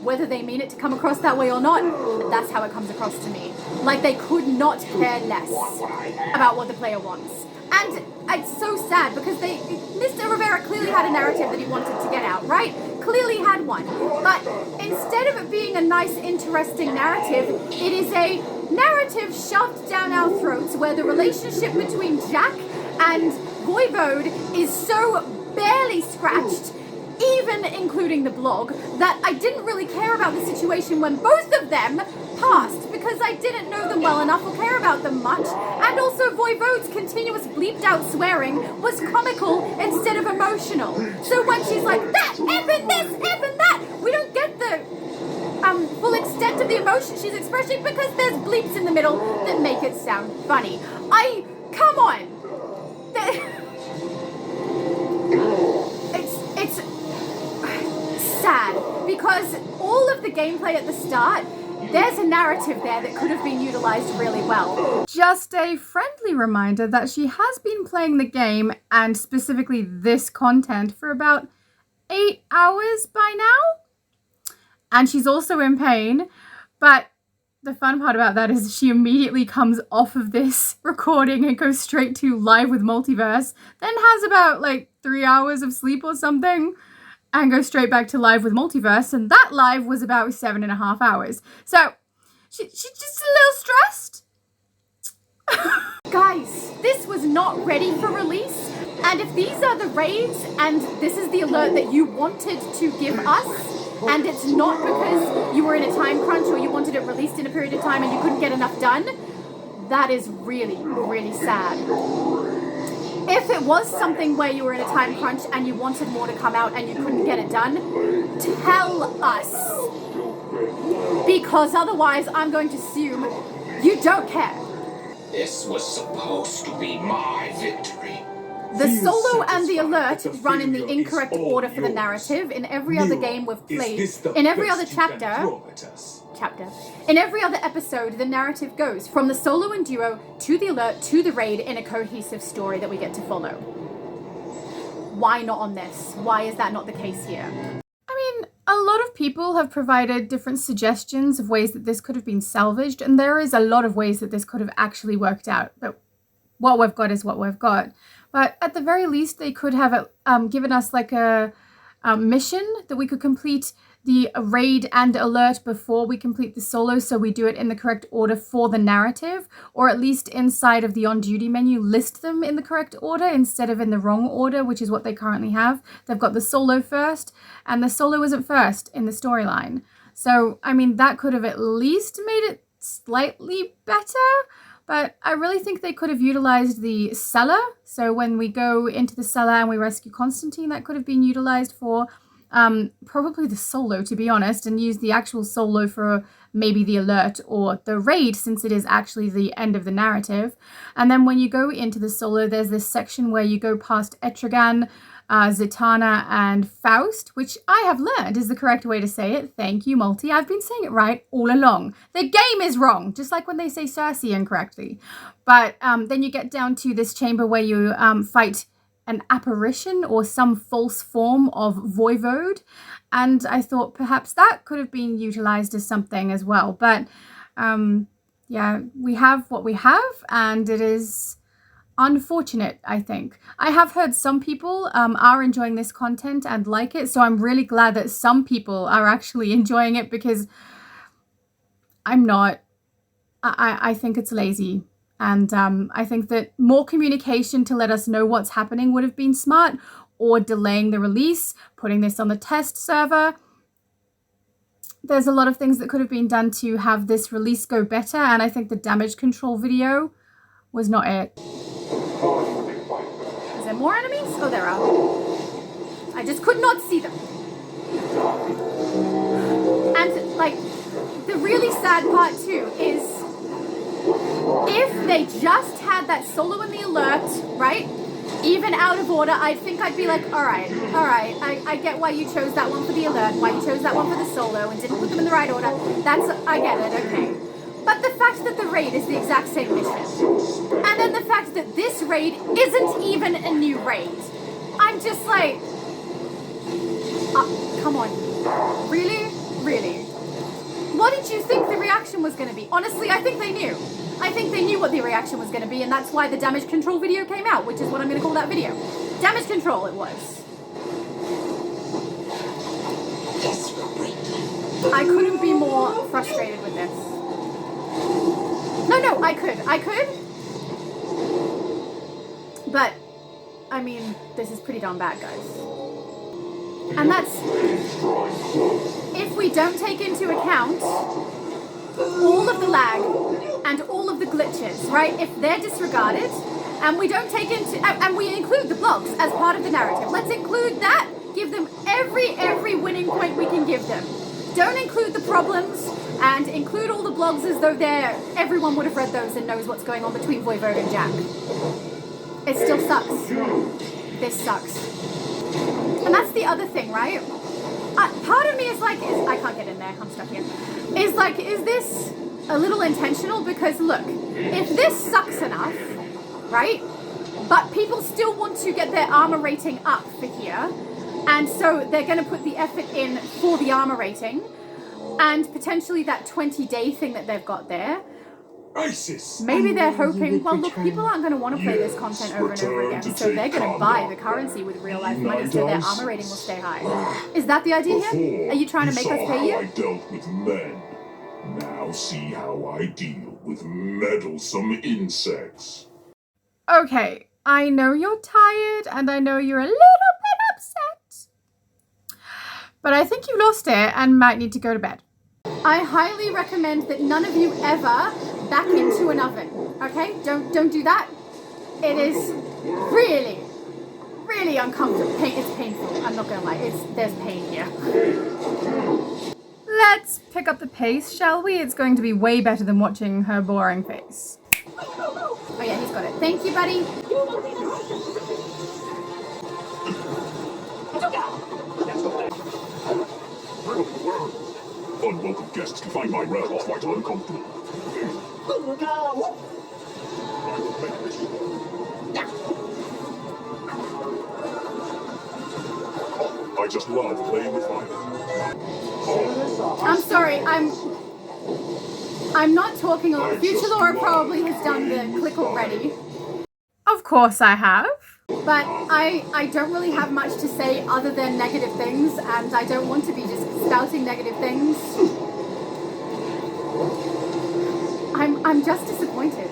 whether they mean it to come across that way or not, that's how it comes across to me. Like they could not care less about what the player wants. And it's so sad because Mr. Rivera clearly had a narrative that he wanted to get out, right? Clearly had one. But instead of it being a nice, interesting narrative, it is a narrative shoved down our throats where the relationship between Jack and Voivode is so barely scratched, even including the blog, that I didn't really care about the situation when both of them passed because I didn't know them well enough or care about them much. And also Voivode's continuous bleeped out swearing was comical instead of emotional. So when she's like, that, effing this, effing that, we don't get the full extent of the emotion she's expressing because there's bleeps in the middle that make it sound funny. Come on. It's sad because all of the gameplay at the start, there's a narrative there that could have been utilized really well. Just a friendly reminder that she has been playing the game, and specifically this content, for about 8 hours by now. And she's also in pain, but the fun part about that is she immediately comes off of this recording and goes straight to Live with Multiverse, then has about 3 hours of sleep or something, and go straight back to Live with Multiverse, and that live was about 7.5 hours. So, she's just a little stressed. Guys, this was not ready for release, and if these are the raids, and this is the alert that you wanted to give us, and it's not because you were in a time crunch or you wanted it released in a period of time and you couldn't get enough done, that is really, really sad. If it was something where you were in a time crunch and you wanted more to come out and you couldn't get it done, tell us. Because otherwise I'm going to assume you don't care. This was supposed to be my victory. The solo and the alert run in the incorrect order for the narrative. In every other game we've played, in every other in every other episode, the narrative goes from the solo and duo to the alert to the raid in a cohesive story that we get to follow. Why not on this? Why is that not the case here? I mean, a lot of people have provided different suggestions of ways that this could have been salvaged, and there is a lot of ways that this could have actually worked out, but what we've got is what we've got. But at the very least, they could have given us a mission that we could complete the raid and alert before we complete the solo, so we do it in the correct order for the narrative, or at least inside of the on-duty menu, list them in the correct order instead of in the wrong order, which is what they currently have. They've got the solo first, and the solo isn't first in the storyline. So, I mean, that could have at least made it slightly better. But I really think they could have utilized the cellar. So when we go into the cellar and we rescue Constantine, that could have been utilized for probably the solo, to be honest, and use the actual solo for maybe the alert or the raid, since it is actually the end of the narrative. And then when you go into the solo, there's this section where you go past Etrigan, Zatanna, and Faust, which I have learned is the correct way to say it. Thank you, Multi. I've been saying it right all along. The game is wrong, just like when they say Cersei incorrectly. But then you get down to this chamber where you fight an apparition or some false form of Voivode, and I thought perhaps that could have been utilized as something as well. But yeah, we have what we have, and it is unfortunate, I think. I have heard some people are enjoying this content and like it, so I'm really glad that some people are actually enjoying it, because I'm not. I think it's lazy. And I think that more communication to let us know what's happening would have been smart, or delaying the release, putting this on the test server. There's a lot of things that could have been done to have this release go better, and I think the damage control video was not it. Is there more enemies? Oh, there are. I just could not see them. And, like, the really sad part, too, is if they just had that solo in the alert, right, even out of order, I think I'd be like, all right, I get why you chose that one for the alert, why you chose that one for the solo, and didn't put them in the right order. I get it, okay. But the fact that the raid is the exact same mission, and then the fact that this raid isn't even a new raid, I'm just like, come on, really? Really? What did you think the reaction was going to be? Honestly, I think they knew. I think they knew what the reaction was going to be, and that's why the damage control video came out, which is what I'm going to call that video. Damage control it was. I couldn't be more frustrated with this. No, I could. But, I mean, this is pretty darn bad, guys. And that's, if we don't take into account all of the lag and all of the glitches, right? If they're disregarded, and we don't take into, and we include the blogs as part of the narrative. Let's include that. Give them every winning point we can give them. Don't include the problems, and include all the blogs as though everyone would have read those and knows what's going on between Voivode and Jack. It still sucks. This sucks. And that's the other thing, right? Part of me is like, I can't get in there, I'm stuck here. Is like, is this a little intentional? Because look, if this sucks enough, right? But people still want to get their armor rating up for here, and so they're going to put the effort in for the armor rating, and potentially that 20-day thing that they've got there. ISIS. Maybe they're hoping, well, look, people aren't going to want to play this content over and over again, so they're going to buy the currency with real-life money so their armor rating will stay high. Is that the idea here? Are you trying to make us pay you? I dealt with men. Now see how I deal with meddlesome insects. Okay, I know you're tired, and I know you're a little bit upset, but I think you lost it and might need to go to bed. I highly recommend that none of you ever back into an oven, okay? Don't do that. It is really, really uncomfortable. It's painful. I'm not gonna lie. There's pain here. Let's pick up the pace, shall we? It's going to be way better than watching her boring face. Oh yeah, he's got it. Thank you, buddy. Unwelcome guests can find my realm quite uncomfortable. I just love playing with fire. I'm sorry, I'm not talking a lot. Future Laura probably has done the click already. Of course I have. But I don't really have much to say other than negative things, and I don't want to be just spouting negative things. I'm just disappointed.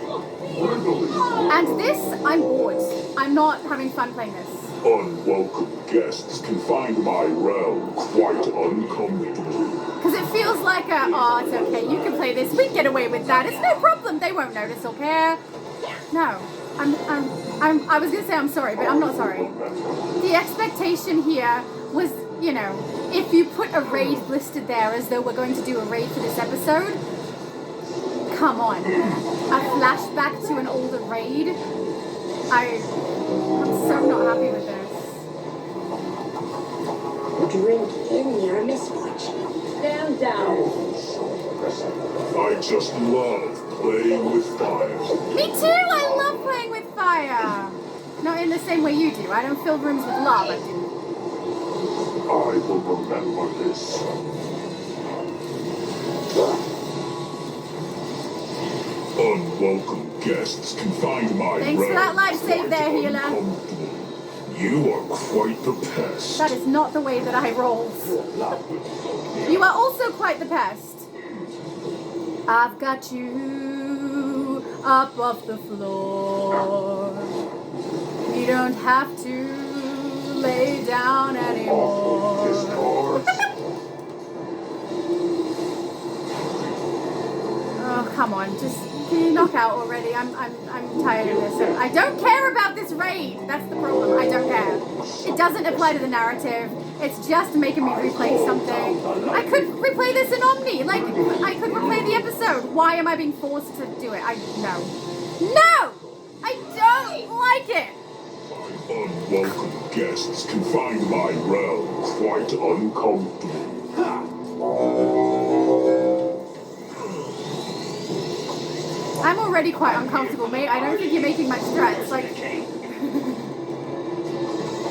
And this, I'm bored. I'm not having fun playing this. Unwelcome guests can find my realm quite uncomfortable. Because it feels like oh, it's okay, you can play this, we can get away with that, it's no problem, they won't notice or care. No. I was gonna say I'm sorry, but I'm not sorry. The expectation here was, you know, if you put a raid listed there as though we're going to do a raid for this episode, come on. A flashback to an older raid? I'm so not happy with this. Drink in your misfortune. Stand down. I just love playing with fire. Me too! I love playing with fire! Not in the same way you do. I don't fill rooms with lava, dude. I will remember this. Unwelcome guests can find my Thanks for that life save there, healer. You are quite the pest. That is not the way that I roll. You are also quite the pest. I've got you up off the floor. You don't have to lay down anymore. Oh, come on, just can you knock out already? I'm tired of this. I don't care about this raid. That's the problem. I don't care. It doesn't apply to the narrative. It's just making me replay something. I could replay this in Omni. Like, I could replay the episode. Why am I being forced to do it? No. I don't like it. Unwelcome guests can find my realm quite uncomfortable. I'm already quite uncomfortable, mate. I don't think you're making much threats. Like,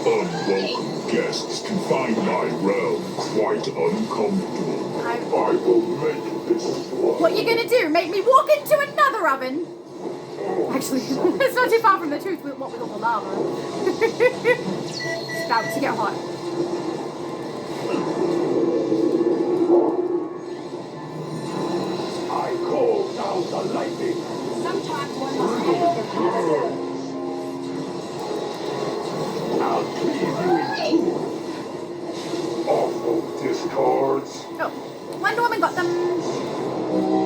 unwelcome guests can find my realm quite uncomfortable. I will make this one. What you gonna do? Make me walk into another oven? Actually, it's not too far from the truth with what with all the lava. It's about to get hot. I call down the lightning. Sometimes one must handle their past. I'll leave you in two. Awful discards. Oh, Wonder Woman got them.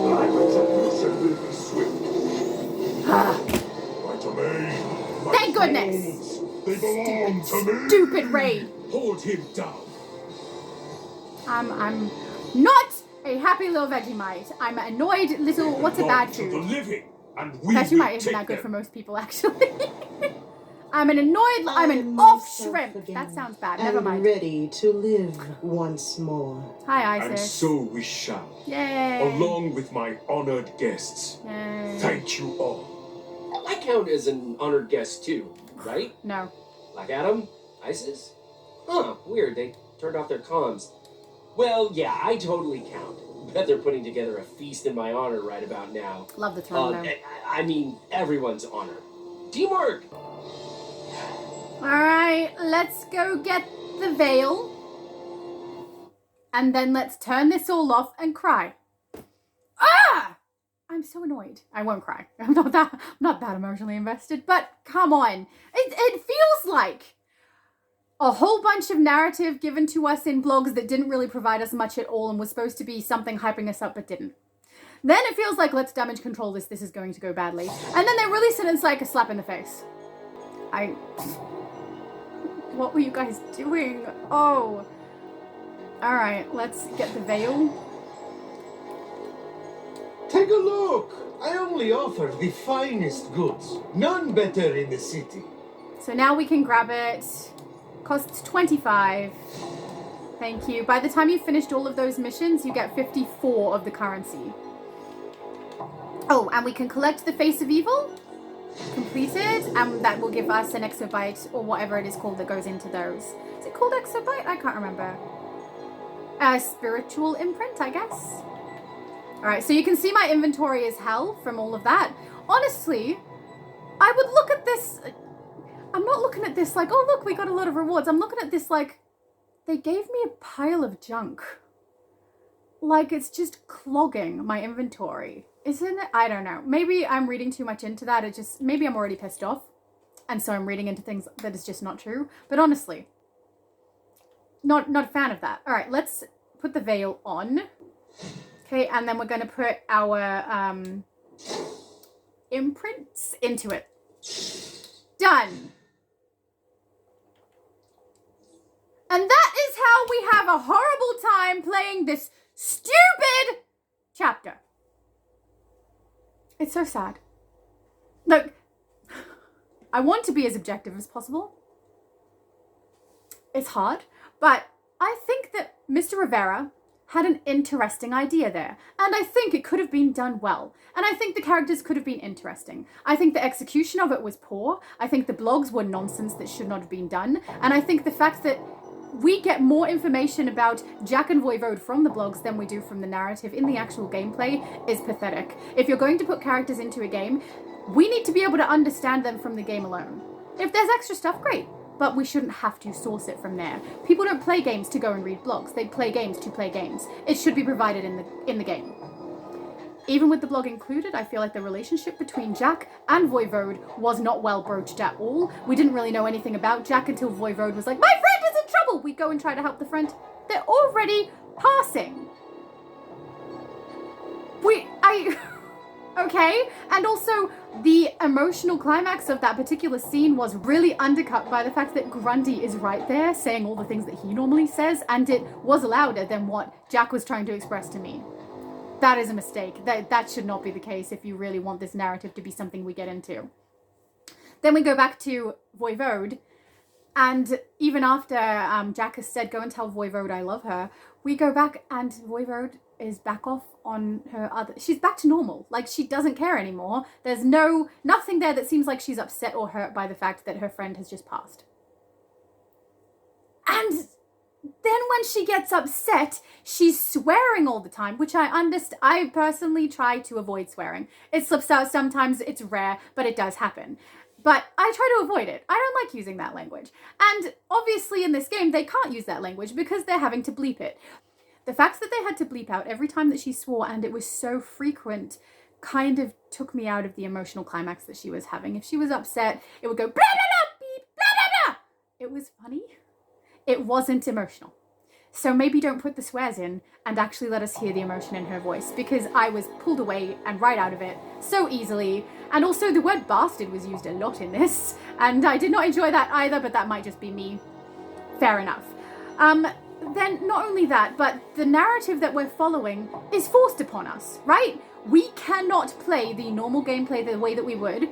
My retribution will be swift. My domain. My Thank goodness. souls, they belong to me. Stupid raid. Hold him down. I'm not a happy little Vegemite. I'm an annoyed little. What's a bad To the food? living, and we Vegemite will isn't take that good them. for most people, actually. I'm an annoyed. I'm an off shrimp. That sounds bad. Never mind. Ready to live once more. Hi, And Isis. so we shall. Yay. Along with my honored guests. Yay. Thank you all. I count as an honored guest too, right? No. Black Adam? ISIS? Huh, weird. They turned off their comms. Well, yeah, I totally count. Bet they're putting together a feast in my honor right about now. Love the throne, though. I mean, everyone's honor. Teamwork! Alright, let's go get the veil. And then let's turn this all off and cry. Ah! I'm so annoyed. I won't cry. I'm not that emotionally invested, but come on. It feels like a whole bunch of narrative given to us in blogs that didn't really provide us much at all and was supposed to be something hyping us up but didn't. Then it feels like, let's damage control this is going to go badly. And then they release it and it's like a slap in the face. What were you guys doing? Oh. Alright, let's get the veil. Take a look. I only offer the finest goods. None better in the city. So now we can grab it. Costs 25. Thank you. By the time you've finished all of those missions, you get 54 of the currency. Oh, and we can collect the Face of Evil. Completed. And that will give us an exobyte or whatever it is called that goes into those. Is it called exobyte? I can't remember. Spiritual imprint, I guess. Alright, so you can see my inventory is hell from all of that. Honestly, I would look at this... I'm not looking at this like, oh look, we got a lot of rewards. I'm looking at this like, they gave me a pile of junk. Like, it's just clogging my inventory. Isn't it? I don't know. Maybe I'm reading too much into that. Maybe I'm already pissed off. And so I'm reading into things that is just not true. But honestly, not a fan of that. Alright, let's put the veil on. Okay, and then we're going to put our imprints into it. Done. And that is how we have a horrible time playing this stupid chapter. It's so sad. Look, I want to be as objective as possible. It's hard, but I think that Mr. Rivera had an interesting idea there, and I think it could have been done well, and I think the characters could have been interesting. I think the execution of it was poor. I think the blogs were nonsense that should not have been done, and I think the fact that we get more information about Jack and Voivode from the blogs than we do from the narrative in the actual gameplay is pathetic. If you're going to put characters into a game, we need to be able to understand them from the game alone. If there's extra stuff, great, but we shouldn't have to source it from there. People don't play games to go and read blogs. They play games to play games. It should be provided in the game. Even with the blog included, I feel like the relationship between Jack and Voivode was not well broached at all. We didn't really know anything about Jack until Voivode was like, my friend is in trouble! We go and try to help the friend. They're already passing. Okay, and also the emotional climax of that particular scene was really undercut by the fact that Grundy is right there saying all the things that he normally says, and it was louder than what Jack was trying to express to me. That is a mistake. That should not be the case if you really want this narrative to be something we get into. Then we go back to Voivode, and even after Jack has said, go and tell Voivode I love her, we go back and Voivode is back off on her other... She's back to normal. Like, she doesn't care anymore. There's nothing there that seems like she's upset or hurt by the fact that her friend has just passed. And then when she gets upset, she's swearing all the time, which I understand. I personally try to avoid swearing. It slips out sometimes, it's rare, but it does happen. But I try to avoid it. I don't like using that language. And obviously in this game, they can't use that language because they're having to bleep it. The fact that they had to bleep out every time that she swore, and it was so frequent, kind of took me out of the emotional climax that she was having. If she was upset, it would go blah, blah, blah, beep, blah, blah, blah. It was funny. It wasn't emotional. So maybe don't put the swears in and actually let us hear the emotion in her voice, because I was pulled away and right out of it so easily. And also the word bastard was used a lot in this, and I did not enjoy that either, but that might just be me. Fair enough. Then not only that, but the narrative that we're following is forced upon us, right? We cannot play the normal gameplay the way that we would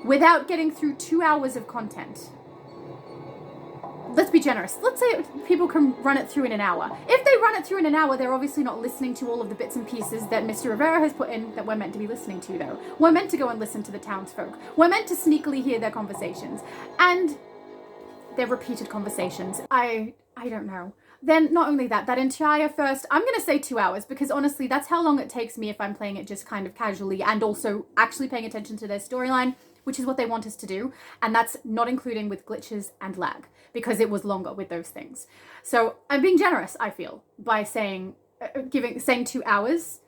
without getting through 2 hours of content. Let's be generous. Let's say people can run it through in an hour. If they run it through in an hour, they're obviously not listening to all of the bits and pieces that Mr. Rivera has put in that we're meant to be listening to, though. We're meant to go and listen to the townsfolk. We're meant to sneakily hear their conversations. And their repeated conversations. I don't know. Then not only that entire first, I'm going to say 2 hours, because honestly, that's how long it takes me if I'm playing it just kind of casually and also actually paying attention to their storyline, which is what they want us to do. And that's not including with glitches and lag, because it was longer with those things. So I'm being generous, I feel, by saying 2 hours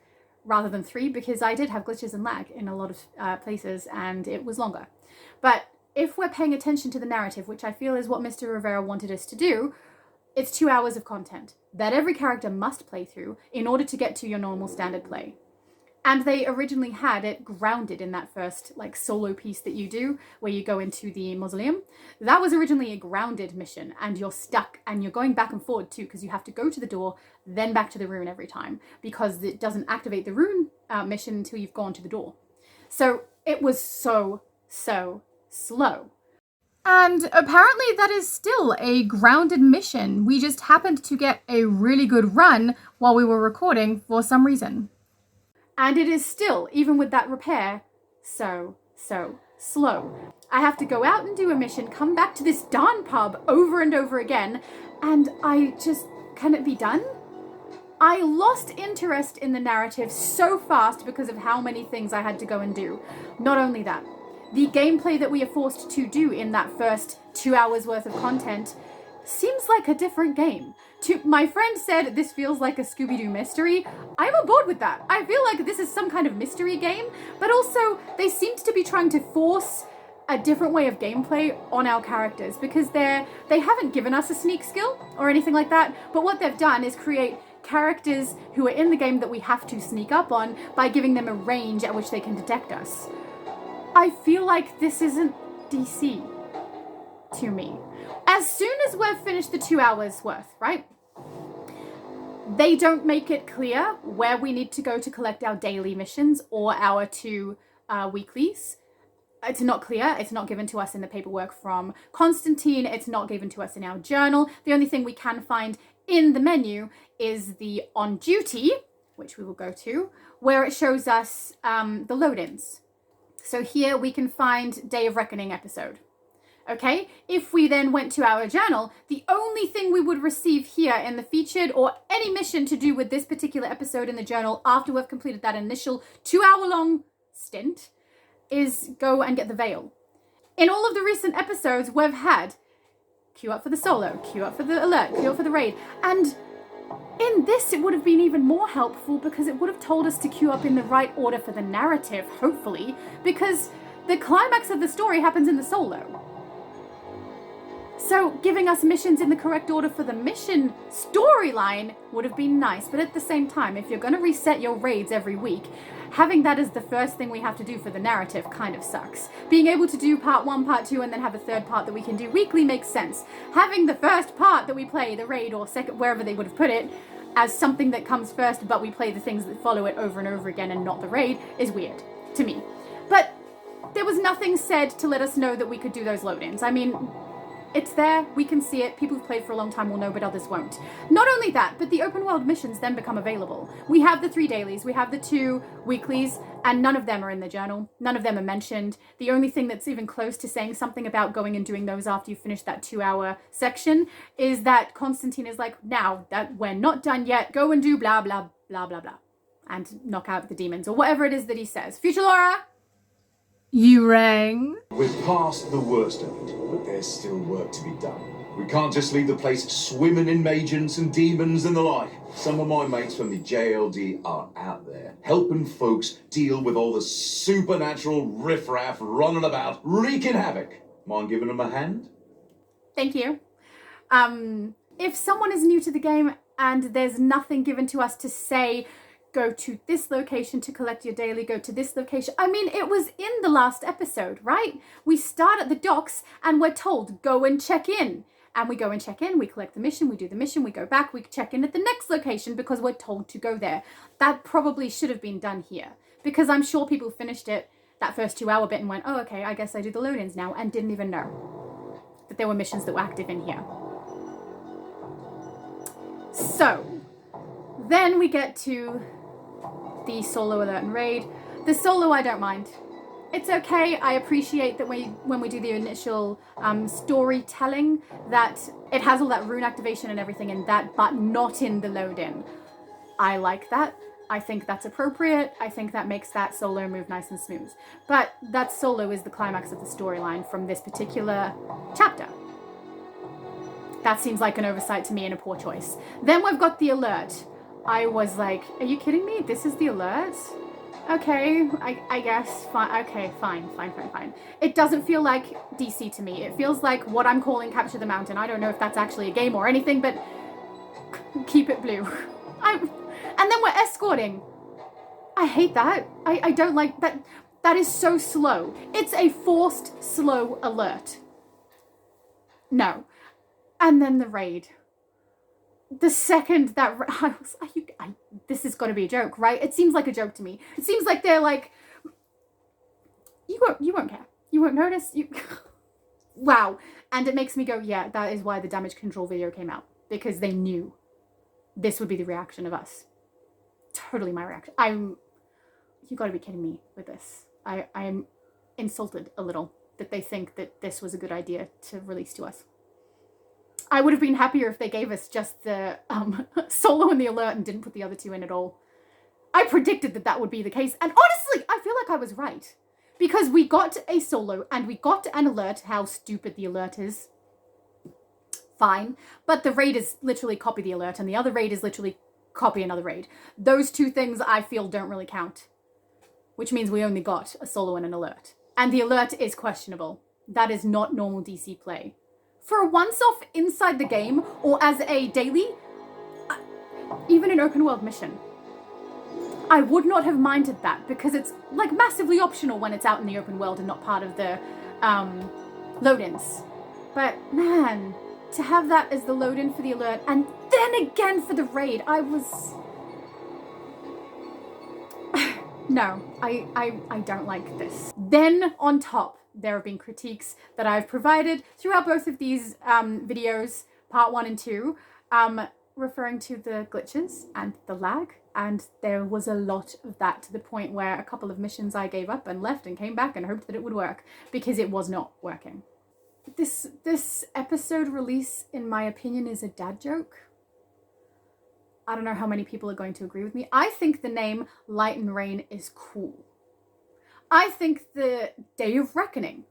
rather than 3, because I did have glitches and lag in a lot of places and it was longer. But if we're paying attention to the narrative, which I feel is what Mr. Rivera wanted us to do, it's 2 hours of content that every character must play through in order to get to your normal standard play. And they originally had it grounded in that first solo piece that you do, where you go into the Mausoleum. That was originally a grounded mission, and you're stuck, and you're going back and forward too, because you have to go to the door, then back to the rune every time, because it doesn't activate the rune mission until you've gone to the door. So it was so slow. And apparently that is still a grounded mission. We just happened to get a really good run while we were recording for some reason. And it is still, even with that repair, so slow. I have to go out and do a mission, come back to this darn pub over and over again, and can it be done? I lost interest in the narrative so fast because of how many things I had to go and do. Not only that, the gameplay that we are forced to do in that first 2 hours worth of content seems like a different game. My friend said this feels like a Scooby-Doo mystery. I'm on board with that. I feel like this is some kind of mystery game, but also they seemed to be trying to force a different way of gameplay on our characters, because they haven't given us a sneak skill or anything like that, but what they've done is create characters who are in the game that we have to sneak up on by giving them a range at which they can detect us. I feel like this isn't DC to me. As soon as we've finished the 2 hours worth, right? They don't make it clear where we need to go to collect our daily missions or our 2 weeklies. It's not clear. It's not given to us in the paperwork from Constantine. It's not given to us in our journal. The only thing we can find in the menu is the on duty, which we will go to, where it shows us the load-ins. So here we can find Day of Reckoning episode. Okay, if we then went to our journal, the only thing we would receive here in the featured or any mission to do with this particular episode in the journal after we've completed that initial 2-hour-long stint is go and get the veil. In all of the recent episodes, we've had queue up for the solo, queue up for the alert, queue up for the raid. And in this, it would have been even more helpful because it would have told us to queue up in the right order for the narrative, hopefully, because the climax of the story happens in the solo. So giving us missions in the correct order for the mission storyline would have been nice. But at the same time, if you're going to reset your raids every week, having that as the first thing we have to do for the narrative kind of sucks. Being able to do part 1, part 2, and then have a third part that we can do weekly makes sense. Having the first part that we play, the raid or second, wherever they would have put it, as something that comes first, but we play the things that follow it over and over again and not the raid, is weird to me. But there was nothing said to let us know that we could do those load-ins. I mean, it's there, we can see it, people who've played for a long time will know, but others won't. Not only that, but the open world missions then become available. We have the 3 dailies, we have the 2 weeklies, and none of them are in the journal. None of them are mentioned. The only thing that's even close to saying something about going and doing those after you finish that 2-hour section is that Constantine is like, now that we're not done yet, go and do blah, blah, blah, blah, blah, and knock out the demons, or whatever it is that he says. Future Laura? You rang? We're past the worst of it, but there's still work to be done. We can't just leave the place swimming in magians and demons and the like. Some of my mates from the JLD are out there, helping folks deal with all the supernatural riffraff running about, wreaking havoc. Mind giving them a hand? Thank you. If someone is new to the game and there's nothing given to us to say, go to this location to collect your daily, go to this location. I mean, it was in the last episode, right? We start at the docks and we're told, go and check in. And we go and check in, we collect the mission, we do the mission, we go back, we check in at the next location because we're told to go there. That probably should have been done here because I'm sure people finished it, that first 2-hour bit, and went, oh, okay, I guess I do the load-ins now, and didn't even know that there were missions that were active in here. So, then we get to the solo alert and raid. The solo I don't mind. It's okay. I appreciate that when we do the initial storytelling that it has all that rune activation and everything in that, but not in the load-in. I like that. I think that's appropriate. I think that makes that solo move nice and smooth. But that solo is the climax of the storyline from this particular chapter. That seems like an oversight to me and a poor choice. Then we've got the alert. I was like, are you kidding me? This is the alert? Okay, I guess, fine, okay, fine. It doesn't feel like DC to me. It feels like what I'm calling Capture the Mountain. I don't know if that's actually a game or anything, but keep it blue. And then we're escorting. I hate that. I don't like that. That is so slow. It's a forced slow alert. No. And then the raid. The second that I was like, this is got to be a joke, right? It seems like a joke to me. It seems like they're like, you won't care. You won't notice. Wow. And it makes me go, yeah, that is why the damage control video came out. Because they knew this would be the reaction of us. Totally my reaction. You got to be kidding me with this. I'm insulted a little that they think that this was a good idea to release to us. I would have been happier if they gave us just the solo and the alert and didn't put the other 2 in at all. I predicted that would be the case. And honestly, I feel like I was right. Because we got a solo and we got an alert. How stupid the alert is. Fine. But the raid is literally copy the alert and the other raid is literally copy another raid. Those 2 things I feel don't really count. Which means we only got a solo and an alert. And the alert is questionable. That is not normal DC play. For a once-off inside the game, or as a daily, even an open world mission, I would not have minded that because it's like massively optional when it's out in the open world and not part of the load-ins. But man, to have that as the load-in for the alert and then again for the raid, I was... No, I don't like this. Then on top, there have been critiques that I've provided throughout both of these videos, part 1 and 2, referring to the glitches and the lag. And there was a lot of that, to the point where a couple of missions I gave up and left and came back and hoped that it would work, because it was not working. This episode release, in my opinion, is a dad joke. I don't know how many people are going to agree with me. I think the name Light and Rain is cool. I think the Day of Reckoning,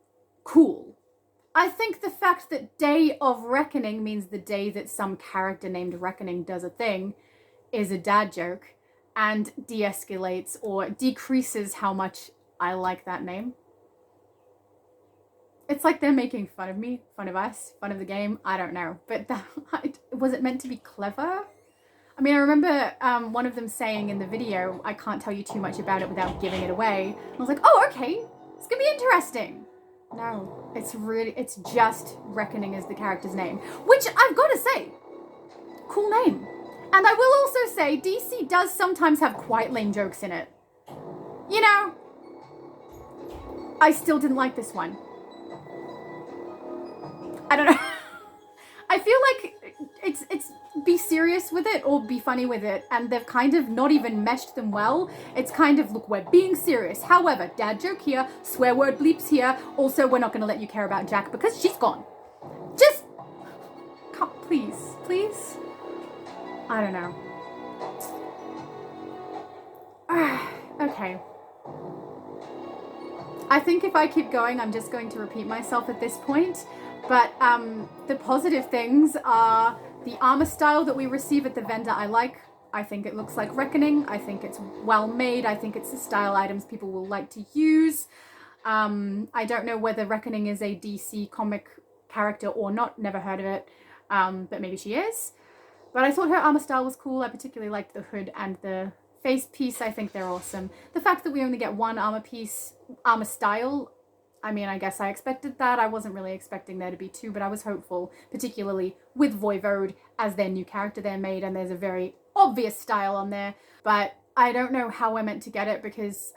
cool. I think the fact that Day of Reckoning means the day that some character named Reckoning does a thing is a dad joke and de-escalates or decreases how much I like that name. It's like they're making fun of me, fun of us, fun of the game. I don't know. But was it meant to be clever? I mean, I remember one of them saying in the video, I can't tell you too much about it without giving it away. And I was like, oh, okay, it's gonna be interesting. No, it's just Reckoning as the character's name, which I've got to say, cool name. And I will also say, DC does sometimes have quite lame jokes in it. You know, I still didn't like this one. I don't know. I feel like it's be serious with it or be funny with it, and they've kind of not even meshed them well. It's kind of, look, we're being serious. However, dad joke here, swear word bleeps here. Also, we're not going to let you care about Jack because she's gone. Just, come, please. I don't know. Okay. I think if I keep going, I'm just going to repeat myself at this point. But the positive things are the armor style that we receive at the vendor I like. I think it looks like Reckoning. I think it's well made. I think it's the style items people will like to use. I don't know whether Reckoning is a DC comic character or not. Never heard of it. But maybe she is. But I thought her armor style was cool. I particularly liked the hood and the face piece. I think they're awesome. The fact that we only get one armor style, I mean, I guess I expected that. I wasn't really expecting there to be two, but I was hopeful, particularly with Voivode as their new character they made, and there's a very obvious style on there. But I don't know how we're meant to get it, because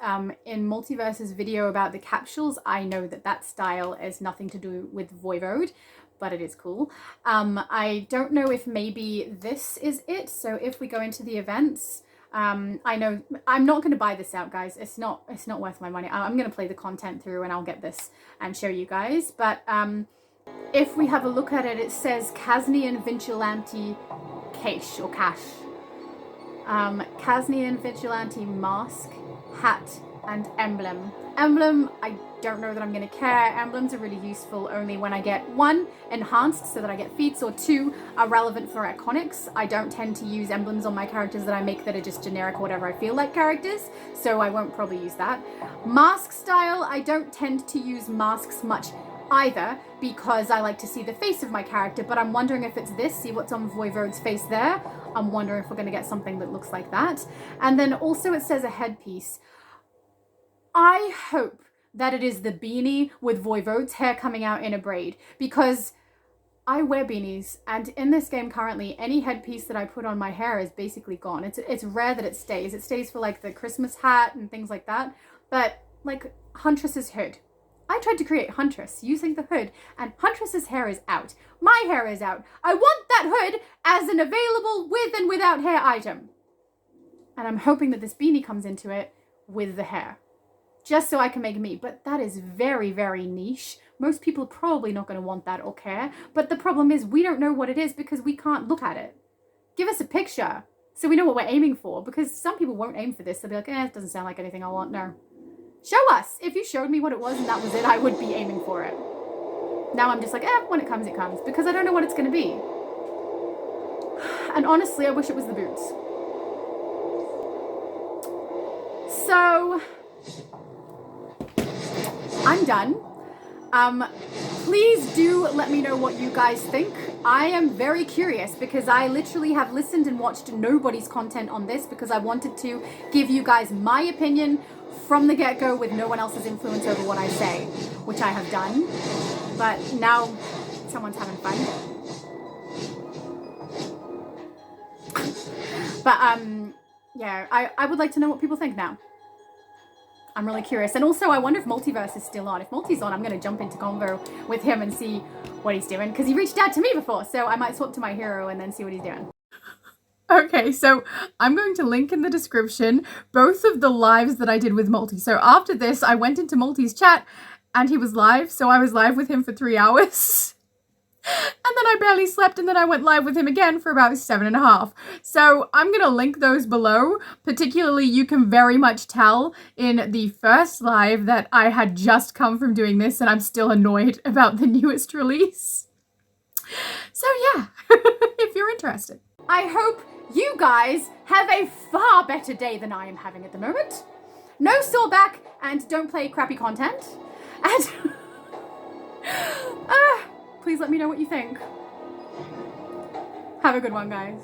in Multiverse's video about the capsules, I know that style is nothing to do with Voivode, but it is cool. I don't know if maybe this is it. So if we go into the events, I know I'm not going to buy this out, guys. It's not worth my money. I'm going to play the content through and I'll get this and show you guys. But if we have a look at it, it says Kaznian Vigilante Cache or Cache. Kaznian Vigilante mask, hat, and emblem. Emblem, I don't know that I'm going to care. Emblems are really useful only when I get 1, enhanced so that I get feats, or 2, are relevant for iconics. I don't tend to use emblems on my characters that I make that are just generic or whatever I feel like characters, so I won't probably use that. Mask style, I don't tend to use masks much either, because I like to see the face of my character, but I'm wondering if it's this. See what's on Voivode's face there? I'm wondering if we're going to get something that looks like that. And then also it says a headpiece. I hope that it is the beanie with Voivode's hair coming out in a braid, because I wear beanies, and in this game currently, any headpiece that I put on my hair is basically gone. It's rare that it stays. It stays for like the Christmas hat and things like that, but like Huntress's hood. I tried to create Huntress using the hood, and Huntress's hair is out. My hair is out. I want that hood as an available with and without hair item. And I'm hoping that this beanie comes into it with the hair, just so I can make me. But that is very, very niche. Most people are probably not going to want that or care. But the problem is we don't know what it is because we can't look at it. Give us a picture so we know what we're aiming for, because some people won't aim for this. They'll be like, it doesn't sound like anything I want. No. Show us. If you showed me what it was and that was it, I would be aiming for it. Now I'm just like, when it comes, because I don't know what it's going to be. And honestly, I wish it was the boots. So I'm done. Please do let me know what you guys think. I am very curious, because I literally have listened and watched nobody's content on this, because I wanted to give you guys my opinion from the get-go with no one else's influence over what I say, which I have done. But now someone's having fun. But, yeah, I would like to know what people think now. I'm really curious. And also, I wonder if Multiverse is still on. If Multi's on, I'm going to jump into convo with him and see what he's doing. Because he reached out to me before, so I might swap to my hero and then see what he's doing. Okay, so I'm going to link in the description both of the lives that I did with Multi. So after this, I went into Multi's chat and he was live. So I was live with him for 3 hours. And then I barely slept, and then I went live with him again for about 7.5. So I'm going to link those below. Particularly, you can very much tell in the first live that I had just come from doing this and I'm still annoyed about the newest release. So yeah, if you're interested. I hope you guys have a far better day than I am having at the moment. No sore back, and don't play crappy content. And please let me know what you think. Have a good one, guys.